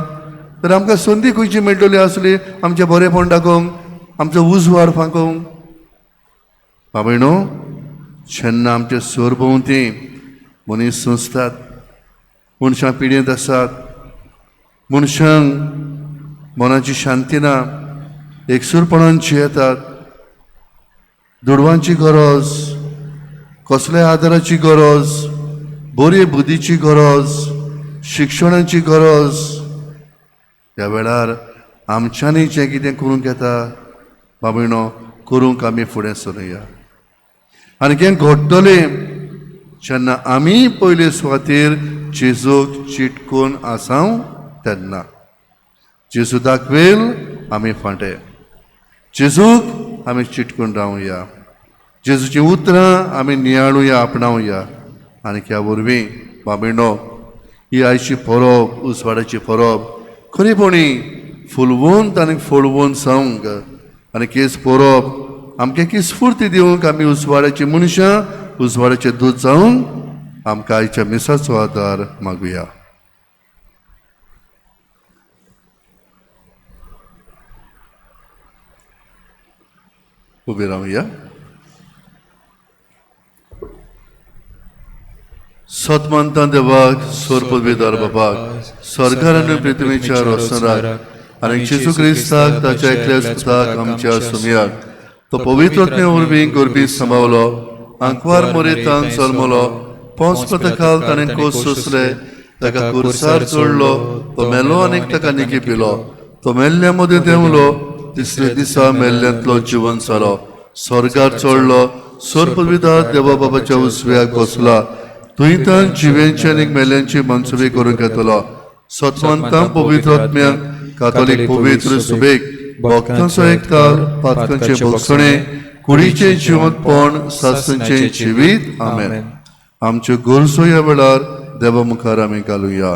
तर आमकां संदी खंयची मेळटली आसली आमचें बरेंपण दाखोवंक, आमचो उजवाड फांकोवंक. बाबीणो जेन्ना आमचे सरभोंवती मनीस सोंसतात, मनशां पिडेंत आसात, मनशांक मनाची शांती ना, एकसूरपणान जियेतात, दुडवांची गरज, कसल्या आदाराची गरज, बरे बुद्धीची गरज, शिक्षणाची गरज, ह्या वेळार आमच्यांनी जें कितें करूंक येता बाबीणो करूंक आमी फुडें सरूया. आनी हें घडटलें जेन्ना आमी पयले सुवातेर जेजूक चिटकून आसांव तेन्ना. जेजू दाखवेल आमी फाटें, जेजूक आमी चिटकून रावया, जेजूची उतरां आमी नियाळुया, आपणावया. आनी ह्या वरवीं बाबीणो ही आयची परब, उजवाडाची परब खरेपणी फुलवंत आनी फळवंत जावंक आनी केस परब आमकां की स्फूर्ती दिवंक आमी उजवाडाची मनशां, उजवाडाचें दूत जावंक आमकां आयच्या मिसाचो आदार मागुया. उबे रावया. सतमंता देवाक, सोरपदवीदार बाबाक, स्वर्गार आनी पृथ्वीच्या रोसनाक आनी जेजू क्रिस्ताक ताच्या एकल्याच पुताक आमच्या सुमयाक तो पवित्रत्मे वरवीं गरबी सांबावलो, आंकवार मोरेतान जल्मलो, पोंच पथकाल ताणें कोस सोंसले, ताका कुर्सार चोडलो, तो मेलो आनीक ताका निकी पिलो, तो मेल्ल्या मदीं देंवलो, तिसऱ्या दिसा मेल्ल्यांतलो जिवन जालो, स्वर्गार चोडलो, सोर पदवीदार देवा बाबाच्या उसव्याक बसला. तुही तर जिवेंचे आनी मेल्यांची मनसुबी करून घेतलो. सत्वंतां पवित्र आत्म्याक कातोलीक पवित्र सुबेक भक्तांचो एकतार पातकांचे भोगसणे कुडीचे जिवंतपण सासणचे जिवीत. आमेन. आमच्यो गोरसो ह्या वेळार देवा मुखार आमी घालुया.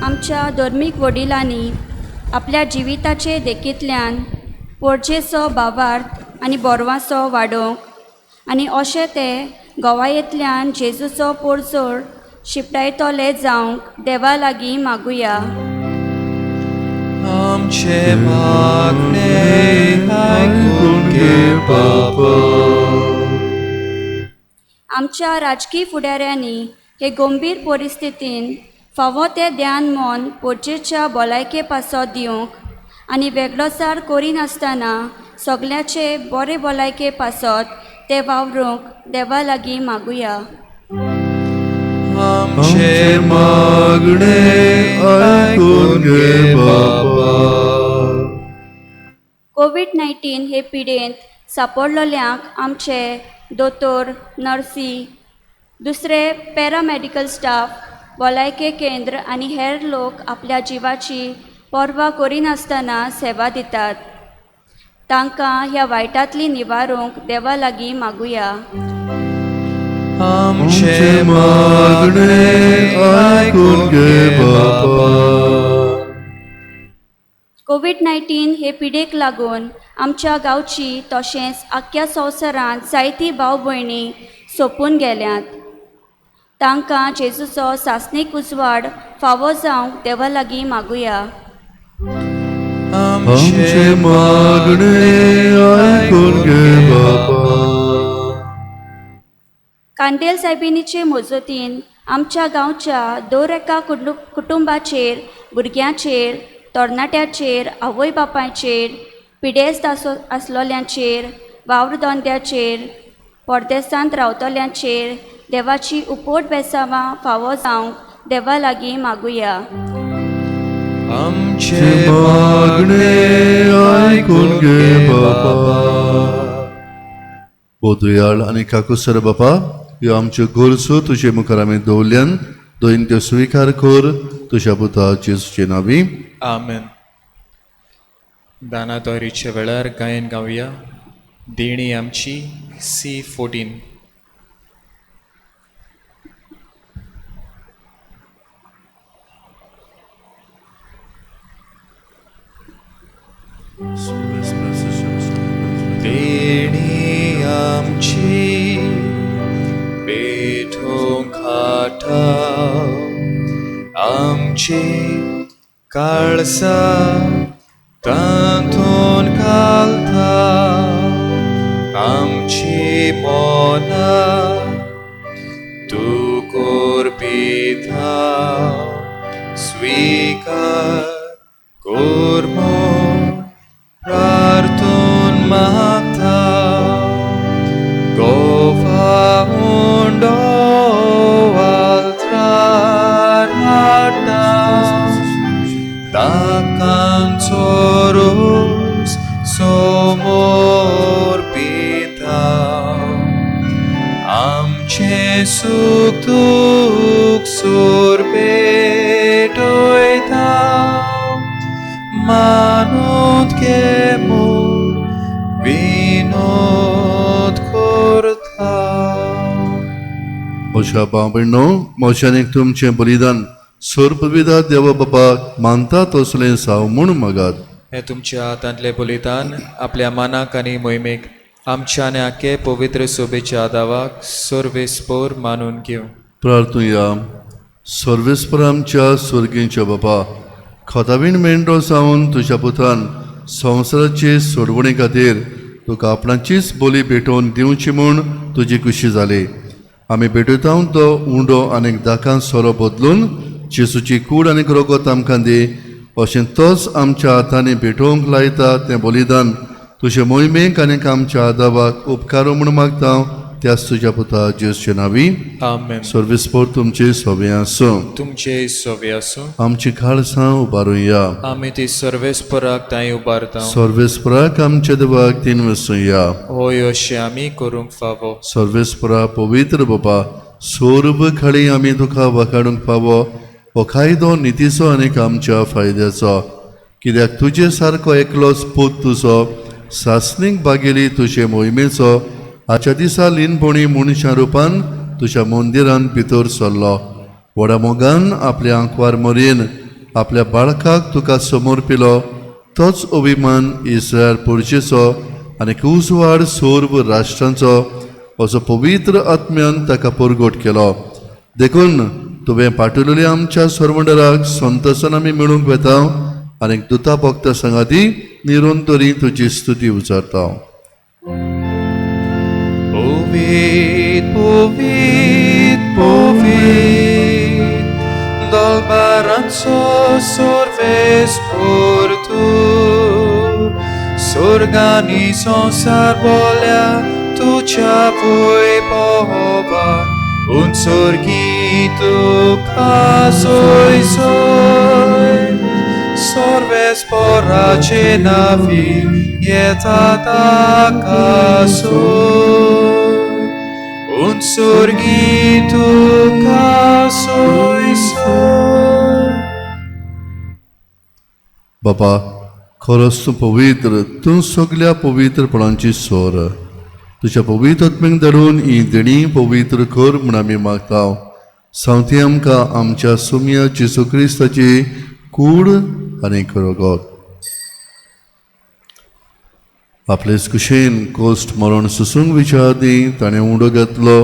आमच्या धर्मीक वडिलांनी आपल्या जिविताचे देखींतल्यान पोरचेचो भावार्थ आनी बोरवांचो वाडोवंक आनी अशें ते गोवायेंतल्यान जेजूचो पोरजोर शिपडायतले जावंक देवा लागीं मागुया. आमचे मागणे आयकून घे बाबा. आमच्या राजकीय फुडाऱ्यांनी हे गंभीर परिस्थितीन फावो ते ध्यान मन पोरचेच्या भलायके पासो दिवंक आनी वेगळोसार करिनासतना सगल्याचे बरे भलायके पासत ते वावरूंक देवा लागीं मागुया. आमचे मागणे आयकून घे बाबा. कोविड-19 हे पिडेंत सांपडलेल्यांक आमचे दोतोर, नर्सी, दुसरे पॅरामेडिकल स्टाफ, भलायके केंद्र आनी हेर लोक आपल्या जिवाची पर्वा करिनासतना सेवा दितात. तांकां ह्या वायटांतली निवारूंक देवा लागीं मागुया. आमचे मागणे आयकून घे बाबा. कोविड-19 हे पिडेक लागून आमच्या गांवची तशेंच आख्ख्या संवसारांत जायतीं भाव भयणी सोंपून गेल्यात. तांकां जेजूचो सासणीक उजवाड फावो जावंक देवा लागीं मागुया. आमचे मागणे आयकून घे बाबा. कांदेल सायबिणीचे मोजतीन आमच्या गांवच्या दर एका कुटुंबाचेर, भुरग्यांचेर, तरणाट्याचेर, आवय बापायचेर, पिडेस्त आसलोल्यांचेर, वावरधंद्याचेर, परदेसांत रावतल्यांचेर देवाची उपोट बेसावां फावो जावंक देवा लागीं मागुया. आमचे मागणे आयकून घे बाबा. बोधुयाळ आनी काकुसर बापा, ह्यो आमच्यो गोरसो तुजे मुखार आमी दवरल्यान दोन त्यो स्विकार कर तुज्या पुता जेजूचे नांवी. आमेन. दानादोरीच्या वेळार गायन गावया देणी आमची C14. देणी आमची पेठोंक हाटाव, आमची काळसा तांतून घालता, आमची मोना तू कोरपिता, स्वीकार कोरमो प्रार्थून मागता, गोवा उंडो वालत्रार हाडटा, ताकांचो रोस समोर पिता, आमचे सुख दुख सोर पेटयता, मानोत घे मोर विनोद करता. म्हज्या भाव भयणो, मोशान एक तुमचें बलिदान सोरपविदा देवा बापाक मानता तसलें साव म्हूण मागात. हे तुमच्या हातांतले बलिदान आपल्या मानाक आनी मोहिमेक आमच्या आनी आख्खे पवित्र सोबेच्या आदावाक सर्वेस्पोर मानून घेवं. प्रार्थुया. सर्वेस्पर आमच्या स्वर्गीच्या बापा, खोतावीण मेंढरो जावन तुज्या पुतान संवसाराचे सोडवणे खातीर तुका आपणाचीच बोली भेटोवन दिवची म्हूण तुजी खुशी जाली. आमी भेटयता तो उंडो आनीक दाकां सोरो बदलून जेसूची कूड आनीक रोगत आमकां दी. अशें तोच आमच्या हातांनी भेटोवंक लायता तें बलिदान तुजे मोहिमेक आनीक आमच्या आदावाक उपकार म्हूण मागता त्याच तुझ्या पुता जेसुचे नावी Amen. सर्वेस्पर तुमचे सोबे आसूं तुमचे सोवे असो आमची खाळसां उबारुया आमी ती सर्वेस्पराक ताई उबारता सर्वेस्पराक आमच्या देवाक तीन वसूया होय अशें आमी करूंक फावो सर्वेस्परा पवित्र बाबा सोर्ब खळी आमी तुका वखाडूंक फावो हो कायदो नितीचो आनीक आमच्या फायद्याचो कित्याक तुजे सारको एकलोच पूत तुजो सासणीक बागेली तुजे मोहिमेचो आजच्या दिसा लीनपणी मनशा रुपान तुज्या मंदिरान भितर सरलो व्हडा मोगान आपल्या आंकवार मरेन आपल्या बाळकाक तुका समर्पिलो तोच अभिमान इस्रायल पुरचेचो आनी उजवाड सोर्ब राष्ट्रांचो असो पवित्र आत्म्यान ताका परगट केलो देखून तुवें पाठयलेल्या आमच्या सर्वंडराक संतोशान आमी मेळूंक वेता आनी दुता भक्त संगाती निरंतरी तुजी स्तुती उचारता Povit, povit, povit, dolbaranzo sorves por tu, sorgani sonsar volea, tu cea voi pohova, un sorgito casoi soi, sorves por acenavi, ietata casoi. Un sorgito casoi soi. बाबा खरोच तूं पवित्र तूं सगळ्या पवित्रपणांची सोर तुज्या पवित्र आत्म्याक धरून ही देणी पवित्र कर म्हूण आमी मागता सांगती आमकां आमच्या सुम्या जेसू क्रिस्ताची कूड आनी करगत आपलेच कुशेन कोस्ट मरण सुसूंक विचारदी ताणें उडो घेतलो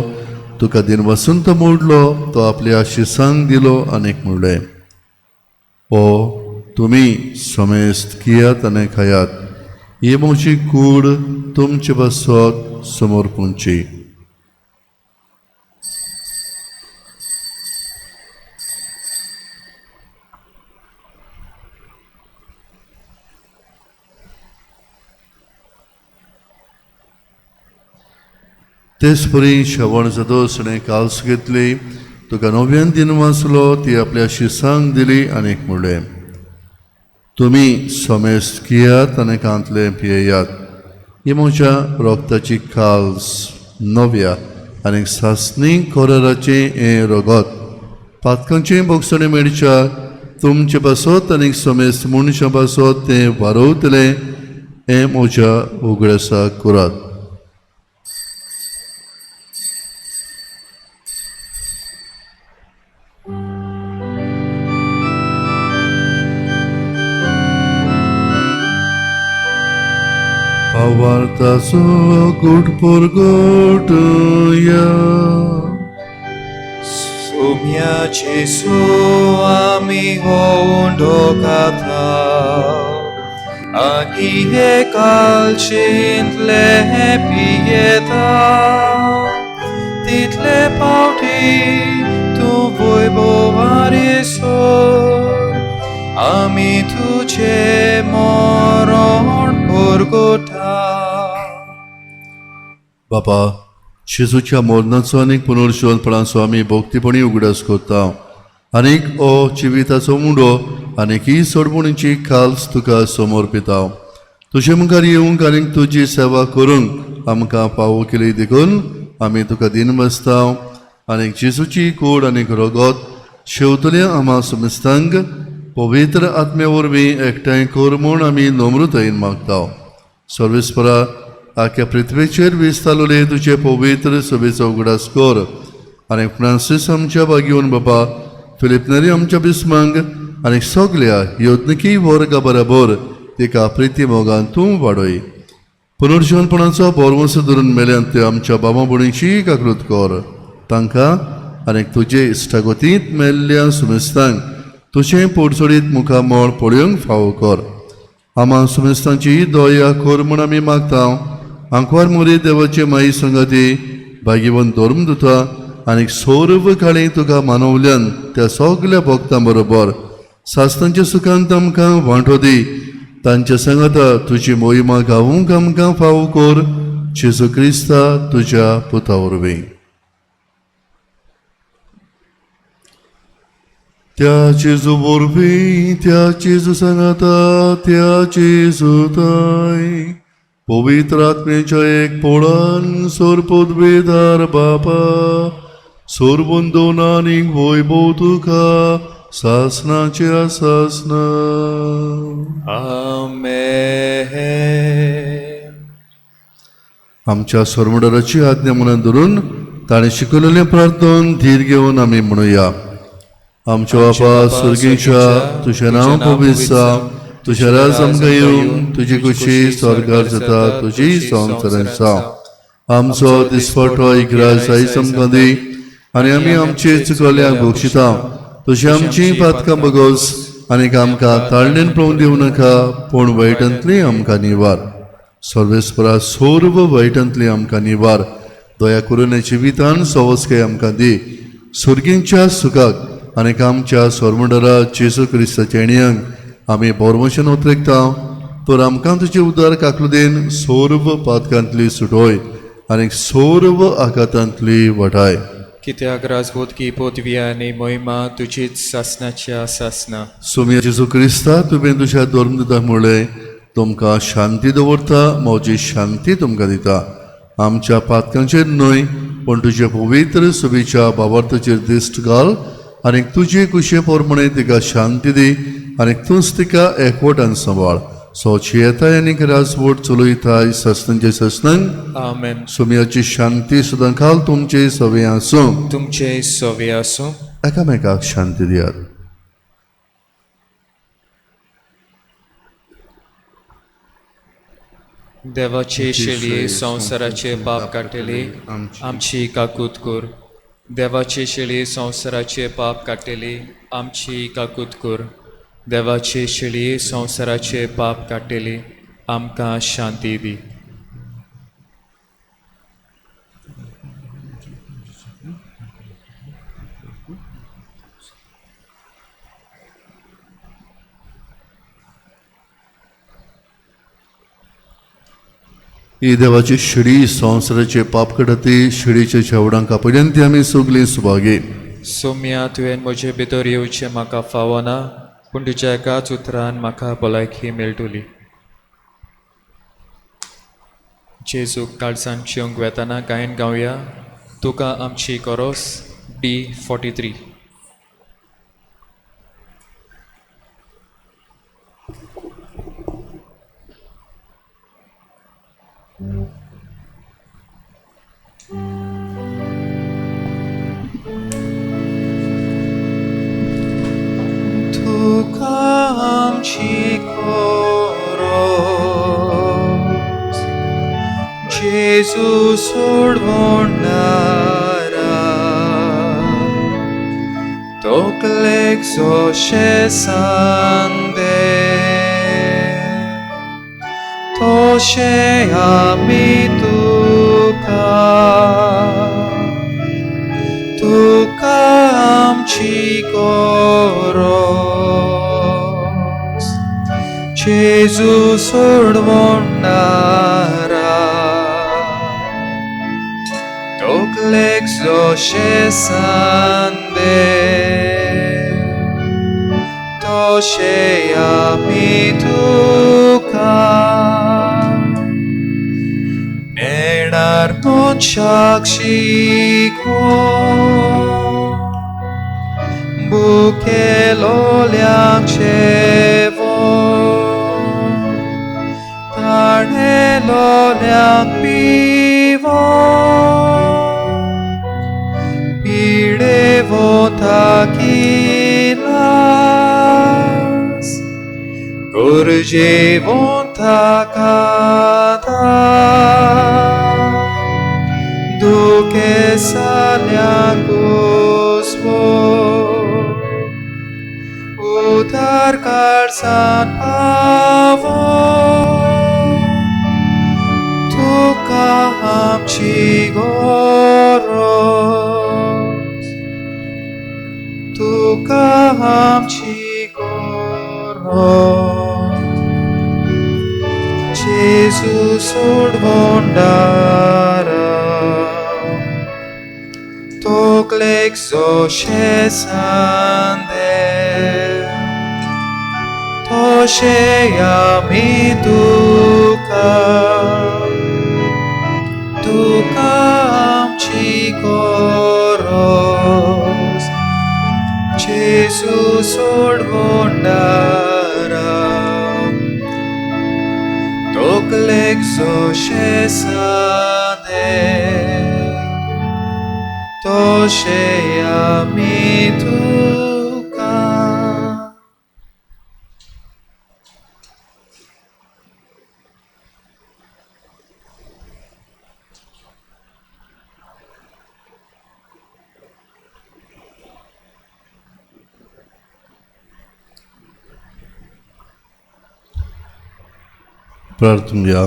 तुका दिन वसंत मोडलो तो आपल्या आशिसांक दिलो आनीक म्हणलें ओ तुमी समेस्त कियात आनी खायात ही म्हजी कूड तुमचे बसत समर्पूंची तेच परी श्रवण सदोसणे काल्स घेतली तुका नव्यान दिन वाचलो ती आपल्या शिसांक दिली आनीक म्हणलें तुमी समेस्त कियात आनी कांतले पियेयात ही म्हज्या रोगताची काल्स नव्या आनी सासणी कोराराचे हें रगत पातकांचे बोगसणे मेळच्या तुमचे बसत आनी समेस्त मनशां बसत तें वारोवतलें हें म्हज्या उगडसाक करात Pavartaso good por good ya Sumia Jesu ami hondo kata Ani he calcint le pieta Title pauti tu voi bovare so Ami tuce moron porgota बापा शिजूच्या मोरणाचो आनीक पुनर्शोधपणाचो आमी भोक्तीपणी उगडास करता आनीक ओ जिविताचो मुंडो आनीक ही सोडपणीची खाल्स तुका समर्पिता तुजे मुखार येवंक आनीक तुजी सेवा करूंक आमकां फावो केली देखून आमी तुका दिन बसता आनीक जेजूची कूड आनीक रगत शेवतल्या आम्हा समेस्तांक पवित्र आत्म्या वरवीं एकठांय कर म्हूण आमी नम्रतायेन मागता सर्वेस्परा आख्या पृथ्वीचेर विस्तारलेले तुजे पवित्र सभेचो उगडास कर आनी फ्रांसीस आमच्या बागेवन बाबा फिलिप नेरी आमच्या बिस्मांक आनी सगळ्या योजनकी वर्गा बरोबर तिका प्रिती मोगान तूं वाडय पुनर्जीवनपणाचो बोरवंस धरून मेल्यान ते आमच्या बाबा भयणीची काकृत कर तांकां आनीक तुजे इश्टागतींत मेल्ल्या सुमेस्तांक तुजें पोडसोडीत मुखामोळ पळोवंक फावो कर आम्हा सुमेस्तांची दया कर म्हूण आमी मागता आंकवार मोरी देवाचे माई संगती भागीवन धर्म दुता आनीक सौरव काळी तुका मानवल्यान त्या सगळ्या भक्तां बरोबर सास्तांच्या सुखांत आमकां वांटो दी तांच्या सांगाता तुजी मोहिमा गावूंक आमकां फावो कर जेजू क्रिस्ता तुझ्या पुता वरवीं त्या जेजू वरवीं त्या जेजू सांगाता त्या जेजू ताय पवित्र आत्म्याच्या एक पोळान सोरपोदवेदार बापा सोरबंदोन आनीक वैभव तुका सासनाचे सासना Amen. आमच्या सोरमंडळाची आज्ञा मनात धरून ताणें शिकवलेलें प्रार्थन धीर घेवन आमी म्हणुया आमच्या बापा स्वर्गीच्या तुझें नांव पवित्र जावं तुझें राज आमकां येवं तुजी कुशी स्वर्गार जाता तुजी संवसारांत जावं आमचो दिसपटो एक राज आयज आमकां दी आनी आमी आमचे चुकल्यांक बक्षिता तुजी आमची पातकां बगोस आनीक आमकां ताळणेन पळोवन दिवं नाका पूण वायटांतली आमकां निवार सर्वेस्परा सोर्व वायटांतली आमकां निवार दया करून हे जिवितान सवस्काय आमकां दी सुर्गींच्या सुखाक आनीक आमच्या सोरमंडळा जेजू क्रिस्ताच्या येणयांक आमी बोरमोशन उतरयता तर आमकां तुजे उदार काकलुदेन सोर्व पातकांतली सुटोय आनीक सोर्व आघातांतली वटाय कित्याक राजभोदकी पदवी आनी मोहिमा तुजीच सासनाच्या सासना सोम्या जेजू क्रिस्ता तुवें तुज्या धर्मदूताक म्हणलें तुमकां शांती दवरता म्हजी शांती तुमकां दिता आमच्या पातकांचेर न्हय पण तुज्या पवित्र सुबेच्या बाबार्थाचेर दिश्ट घाल आनीक तुजे कुशे पोरमणे तिका शांती दी आनीक तूंच तिका एकवटान सांबाळ सोची येताय आनीक राजवट चलयताय सस्नांचे सस्नांक आमेन सोम्याची शांती सुद्दां घाल तुमचे सवे आसूं तुमचे सवे आसूं एकामेकाक शांती दियात देवाचे शेळये संवसाराचे पाप काडटले आमची काकूत कर देवाचे शेळये संवसाराचे पाप काडटले आमची काकूत कर देवाचे शेळये संवसाराचे पाप काडटले आमकां शांती दी ही देवाची शिडी संवसाराचे पाप काडटी शिडीच्या शेवडांक आपयल्यांत आमी सगळीं सुभागी सोम्या तुवें म्हजे भितर येवचें म्हाका फावना पूण तुज्या एकाच उतरान म्हाका भलायकी मेळटली जेजूक काळजान शिवंक वेताना गायन गावया तुका आमची कोरोस B43 तुका आमची कोरोस जेजू सोडवणारा तोकलेक जोशे सांदे तोशे आमी तुका तुका आमची कोरोस जेजू सोडवणारा तोकलेक जोशे सांदे तोशे आमी तुका नेणार पोंचाक शिकोवन बुकेलोल्यांक जेवण ताणेलोल्यांक पिवण पिडेवोंताकिलास gorjevontacata duque saliacusmo utar calzan pavon tuca amci goros tuca amci goros Jesus ordvondara Toklek zoše sande Toshe yami Tuka amchi koros Jesus ordvondara Toklek zoše sande Toshe yami tuka. प्रार्थना घ्या.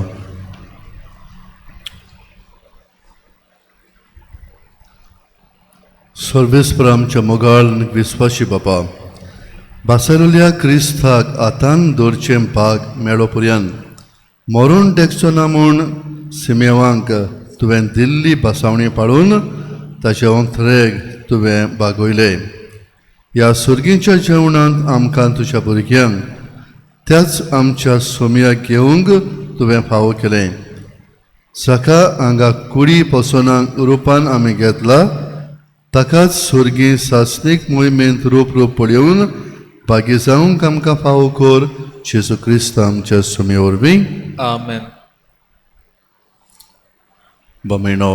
सर्वेस्पर आमच्या मोगाळ विस्वाशी बापा बासायलोल्या क्रिस्ताक आतान दोरचें पाग मेळो पर्यंत मरून टेकचो ना म्हूण सिमेवांक तुवें दिल्ली बसावणी पाळून ताचे अंतरेग तुवें बागोयले. ह्या सुर्गीच्या जेवणांत आमकां तुज्या भुरग्यांक त्याच आमच्या सोमयाक घेवंक तुवें फावो केलें. सका हांगा कुडी पसोनाक रुपान आमी घेतला ताकाच सुर्गी सासणीक मोहिमेंत रूप पळयोवन बागी जावंक आमकां फावो कर जेजू क्रिस्त आमच्या सोमे वरवीं. Amen. भयणो,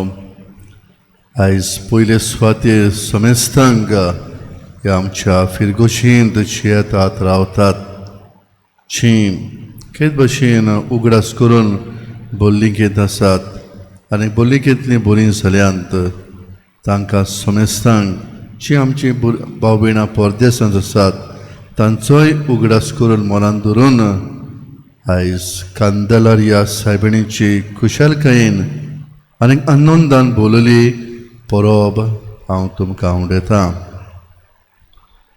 आयज पयले सुवातेर समेस्तांक ह्या आमच्या फिरगोशींत जियेतात रावतात जीं केद भशेन उगडास करून बोल्लिकेंत आसात आनी बोल्लिकेंतलीं बरीं जाल्यांत तांकां समेस्तांक जीं आमचीं भाव भयणां परदेसांत आसात तांचोय उगडास करून मनांत धरून आयज कांदेलार ह्या सायबिणीची खुशालकायेन आनी आनंदान बोलली परब हांव तुमकां आवडयतां.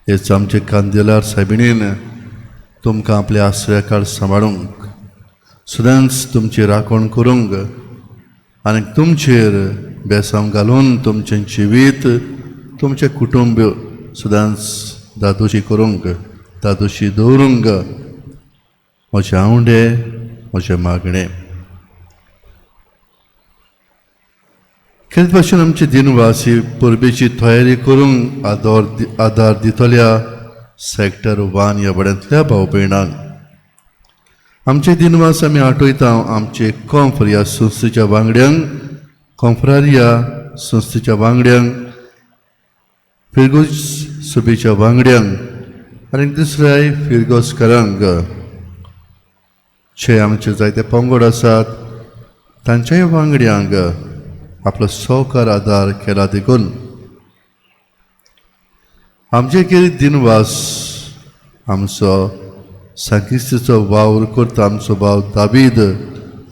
हेच आमचे कांदेलार सायबिणीन तुमकां आपल्या आश्रयाकाळ सांबाळूंक सदांच तुमची राखण करूंक आनी तुमचेर बेसांव घालून तुमचें जिवीत तुमचें कुटुंब सदांच दादोशी करूंक दादोशी दवरूंक म्हजें आवडे म्हजें मागणें. केद भाशेन आमचे दिनवासी परबेची तयारी करूंक आदार दितल्या सॅक्टर 1 ह्या वाड्यांतल्या भाव भयणांक आमचे दिनवास आमी आठयता आमचे कॉन्फर ह्या संस्थेच्या वांगड्यांक कॉन्फरारिया संस्थेच्या वांगड्यांक फिरगोस सुबेच्या वांगड्यांक आनी दुसऱ्याय फिरगोसकारांक जे आमचे जायते पंगड आसात तांच्याय वांगड्यांक आपलो सहकार आदार केला देखून आमचे कितें दिनवास आमचो सांकिस्तीचो वावर करता आमचो भाव दावीद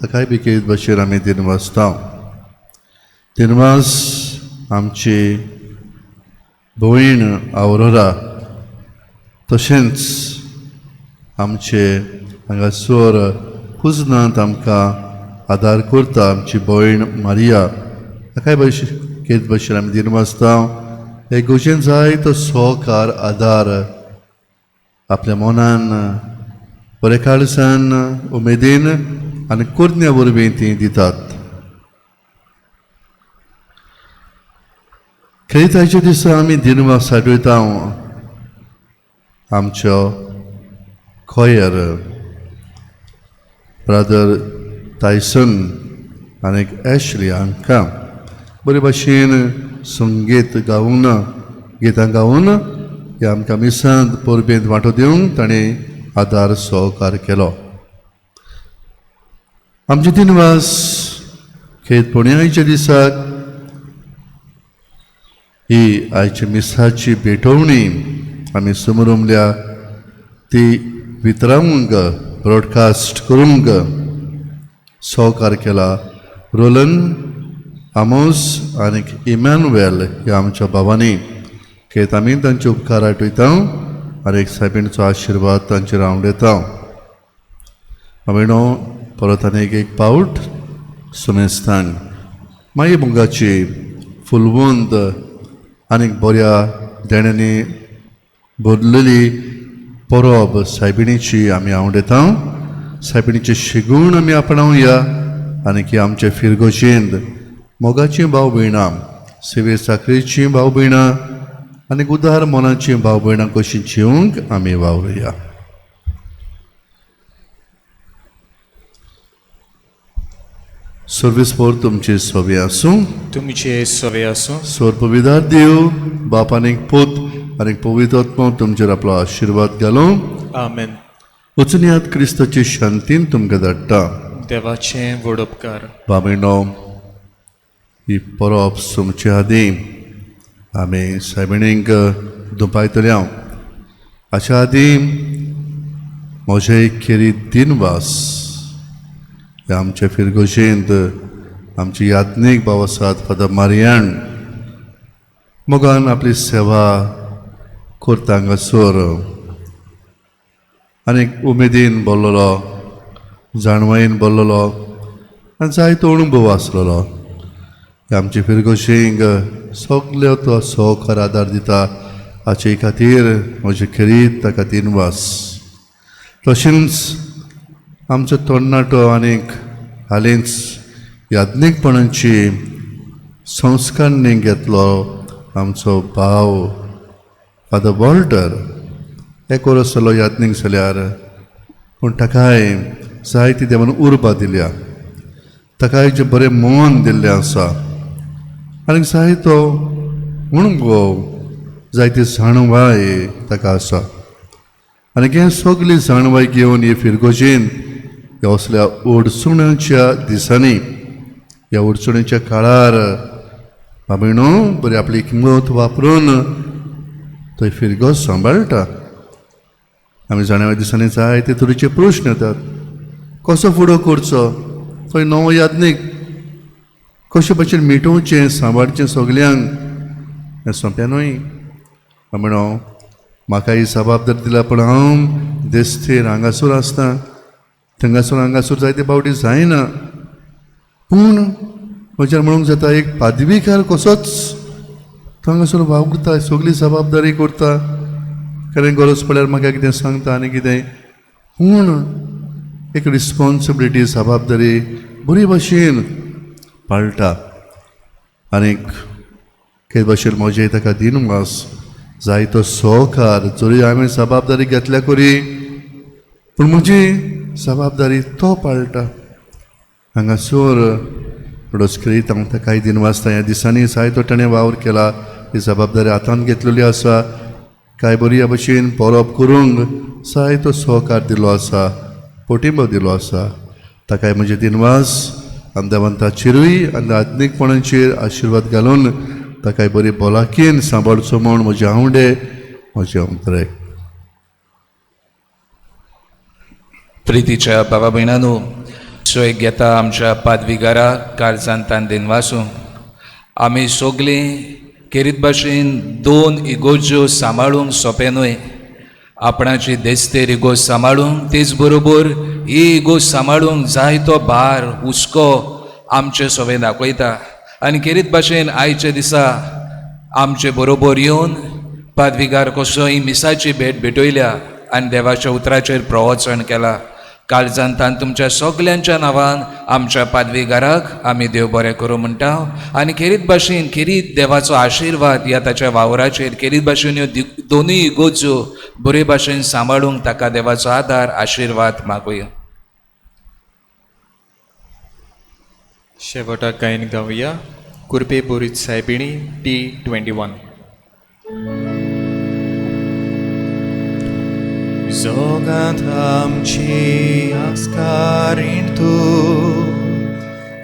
ताकाय बी केद भशेन आमी दिनवासता. दिनवास आमची भयण आवरोरा तशेंच आमचे हांगासर पुजनांत आमकां आदार करता आमची भयण मारिया ताकाय केद भशेन आमी दिनवासता. हे गोशेन जायतो सहकार आदार आपल्या मनान बरे काळजान उमेदीन आनी कुर्न्या वरवीं ती दितात. खरीताच्या दिसा आमी दिनवास आठयता आमच्यो खोयर ब्रदर टायसन आनी एशली हांकां बरे भाशेन संगीत गावून गितां गावून ह्या आमकां मिसांत परबेंत वांटो दिवंक ताणें आदार सहकार केलो. आमचे दिनवास खेतपण्याच्या दिसाक ही आयची मिसाची भेटवणी आमी समरुमल्या ती वितरावंक ब्रॉडकास्ट करूंक सहकार केला. रोलन आमोस आनी इमॅन्युएल ह्या आमच्या भावांनी खेत आमी तांचे उपकार आठयता आनी एक सायबीणचो आशिर्वाद तांचेर हांव दिता. भयणो, परत आनीक एक पावट सुमेस्तांक मागीर मुगाची फुलवंत आनीक बऱ्या देण्यांनी भरलेली परब सायबिणीची आमी आवडता. सायबिणीचे शिगूण आमी आपणावया आनी की आमचे फिरगोशेंत मोगाची भाव भयणां, सेवे साखरेची भाव भयणां आनी उदार मनाची भाव भयणां कशी जिवंक आमी वावरुया. सर्वेस्पर तुमचे सोबे आसूं. तुमचे सवे असो. सोरपविदार देव बाप आनीक पूत आनीक पवित्र आत्मा तुमचेर आपलो आशिर्वाद घालो. आमेन. वचून क्रिस्ताची शांतीन तुमकां धाडटा. देवाचे व्हड उपकार. बाबीणो, ही परब सोमचे आदीं आमी सायबिणीक दुपायतल्या हाच्या आदीं म्हजे खेरी दिनवास हे आमचे फिरगोशेंत आमची याज्ञीक भाव आसात फादर मारियान मोगान आपली सेवा करता हांगासर आनीक उमेदीन बोल्लोलो, जाणवायेन बोल्लोलो आनी जायतो अणभव आसलेलो. आमचे फिरगोशेंक सगळ्यो तो सहकार आदार दिता हाचे खातीर म्हजे खेरीत ताका दिनवास. तशेंच आमचो तरणाटो आनीक हालींच याज्ञीकपणाची संस्कारणी घेतलो आमचो भाव फादर वॉल्टर. एक वर्स जालो याज्ञीक जाल्यार, पूण ताकाय जायती देवान उर्बा दिल्या, ताकाय जे बरें मन दिल्लें आसा आनीक जायतो अणभव, जायती जाणवाय ताका आसा. आनीक हे सगळी जाणवाय घेवन हे फिरगोशेन ह्या असल्या अडचणीच्या दिसांनी, ह्या अडचणीच्या काळार बाबीणो बरी आपली किंमत वापरून थंय फिरगोस सांबाळटा. आमी जाणव्या दिसांनी जायते तरेचे प्रश्न येतात. कसो फुडो करचो, थंय नवो याज्ञीक कशे भाशेन मिटोवचें, सांबाळचें सगल्यांक, हें सोंपें न्हय. बाबीणो, म्हाका ही जबाबदारी दिला, पूण हांव देस्तेर हांगासर आसता, हांगासर जायते फावटी जायना. पूण म्हज्यान म्हणूंक जाता एक पादवीकार कसोच हांगासर वावुरता, सगळी जबाबदारी करता. कारण गरज पडल्यार म्हाका कितें सांगता आनी कितें, पूण एक रिस्पॉन्सिबिलिटी, जबाबदारी बरी भाशेन पाळटा. आनीक के भाशेन म्हजे ताका दिनवास, जायतो सहकार. जरी हांवें जबाबदारी घेतल्या करी, पूण म्हजी जबाबदारी तो पाळटा. हांगासर रोस करीत हांव ताकाय दिनवासता. ह्या दिसांनी जायतो ताणें वावर केला, ही जबाबदारी हातांत घेतलेली आसा. कांय बरी ह्या भशेन परब करूंक जायतो सहकार दिलो आसा, पोटिंबो दिलो आसा. ताकाय म्हजे दिनवास आनी देवान ताचेरूय आनी आत्मीकपणाचेर आशिर्वाद घालून ताकाय बरी भलायकेन सांबाळचो म्हूण म्हजे आवडे, म्हजे अंतरेक. प्रितीच्या बाबा भयणांनो, सोयेक घेता आमच्या पादवीगाराक काळजांतान दिनवासू. आमी सगळीं खेरीत भाशेन दोन इगोज्यो सांबाळूंक सोंपें न्हय. आपणाची देस्तेर इगोज सांबाळूंक, तेच बरोबर ही इगोज सांबाळूंक जायतो भार, हुस्को आमचे सोबे दाखयता. आनी खेरीत भाशेन आयच्या दिसा आमचे बरोबर येवन पादवीगार कसो ही मिसाची भेट भेटयल्या आनी देवाच्या उतराचेर प्रवचन केला. काळजांतान तुमच्या सगल्यांच्या नांवान आमच्या पादवीगाराक आमी देव बरें करूं म्हणटा. आनी खेरीत भाशेन खेरीत देवाचो आशिर्वाद ह्या ताच्या वावराचेर, खेरीत भाशेन ह्यो दोनूय इगोज्यो बरे भाशेन सांबाळूंक ताका देवाचो आदार, आशिर्वाद मागुया. शेवटाक गायन गावया कुरपे बोरीत सायबिणी T21. जोगांत आमची आस्कारीण तूं,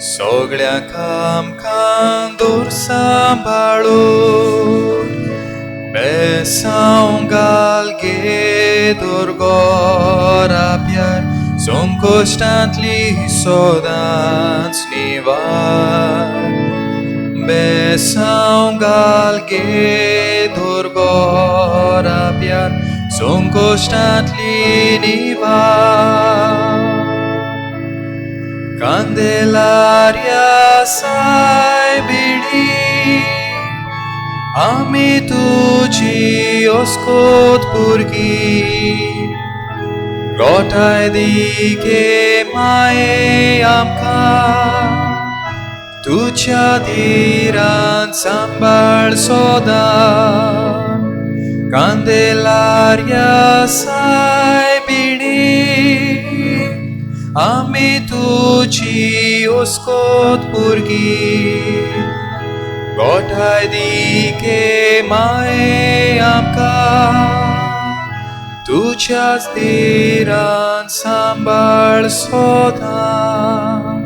सगळ्यांक आमकां दोर सांबाळून, बेसांव घाल गे दोरगोरा प्यार, संकोश्टांतली सोदांच निवार. बेसांव घाल गे दोरगोरा प्यार, संकोश्टांतली निवार. Candelaria सायबिणी आमी तुजी ओस्कोत भुरगीं गोठाय दिके माये आमकां तुझ्या धीरान सांबाळ सोदां Candelaria सायबिणी आमी तुजी ओस्कोत भुरगीं गोठाय दिके माये आमकां तुझ्याच धीरान सांबाळ सोदां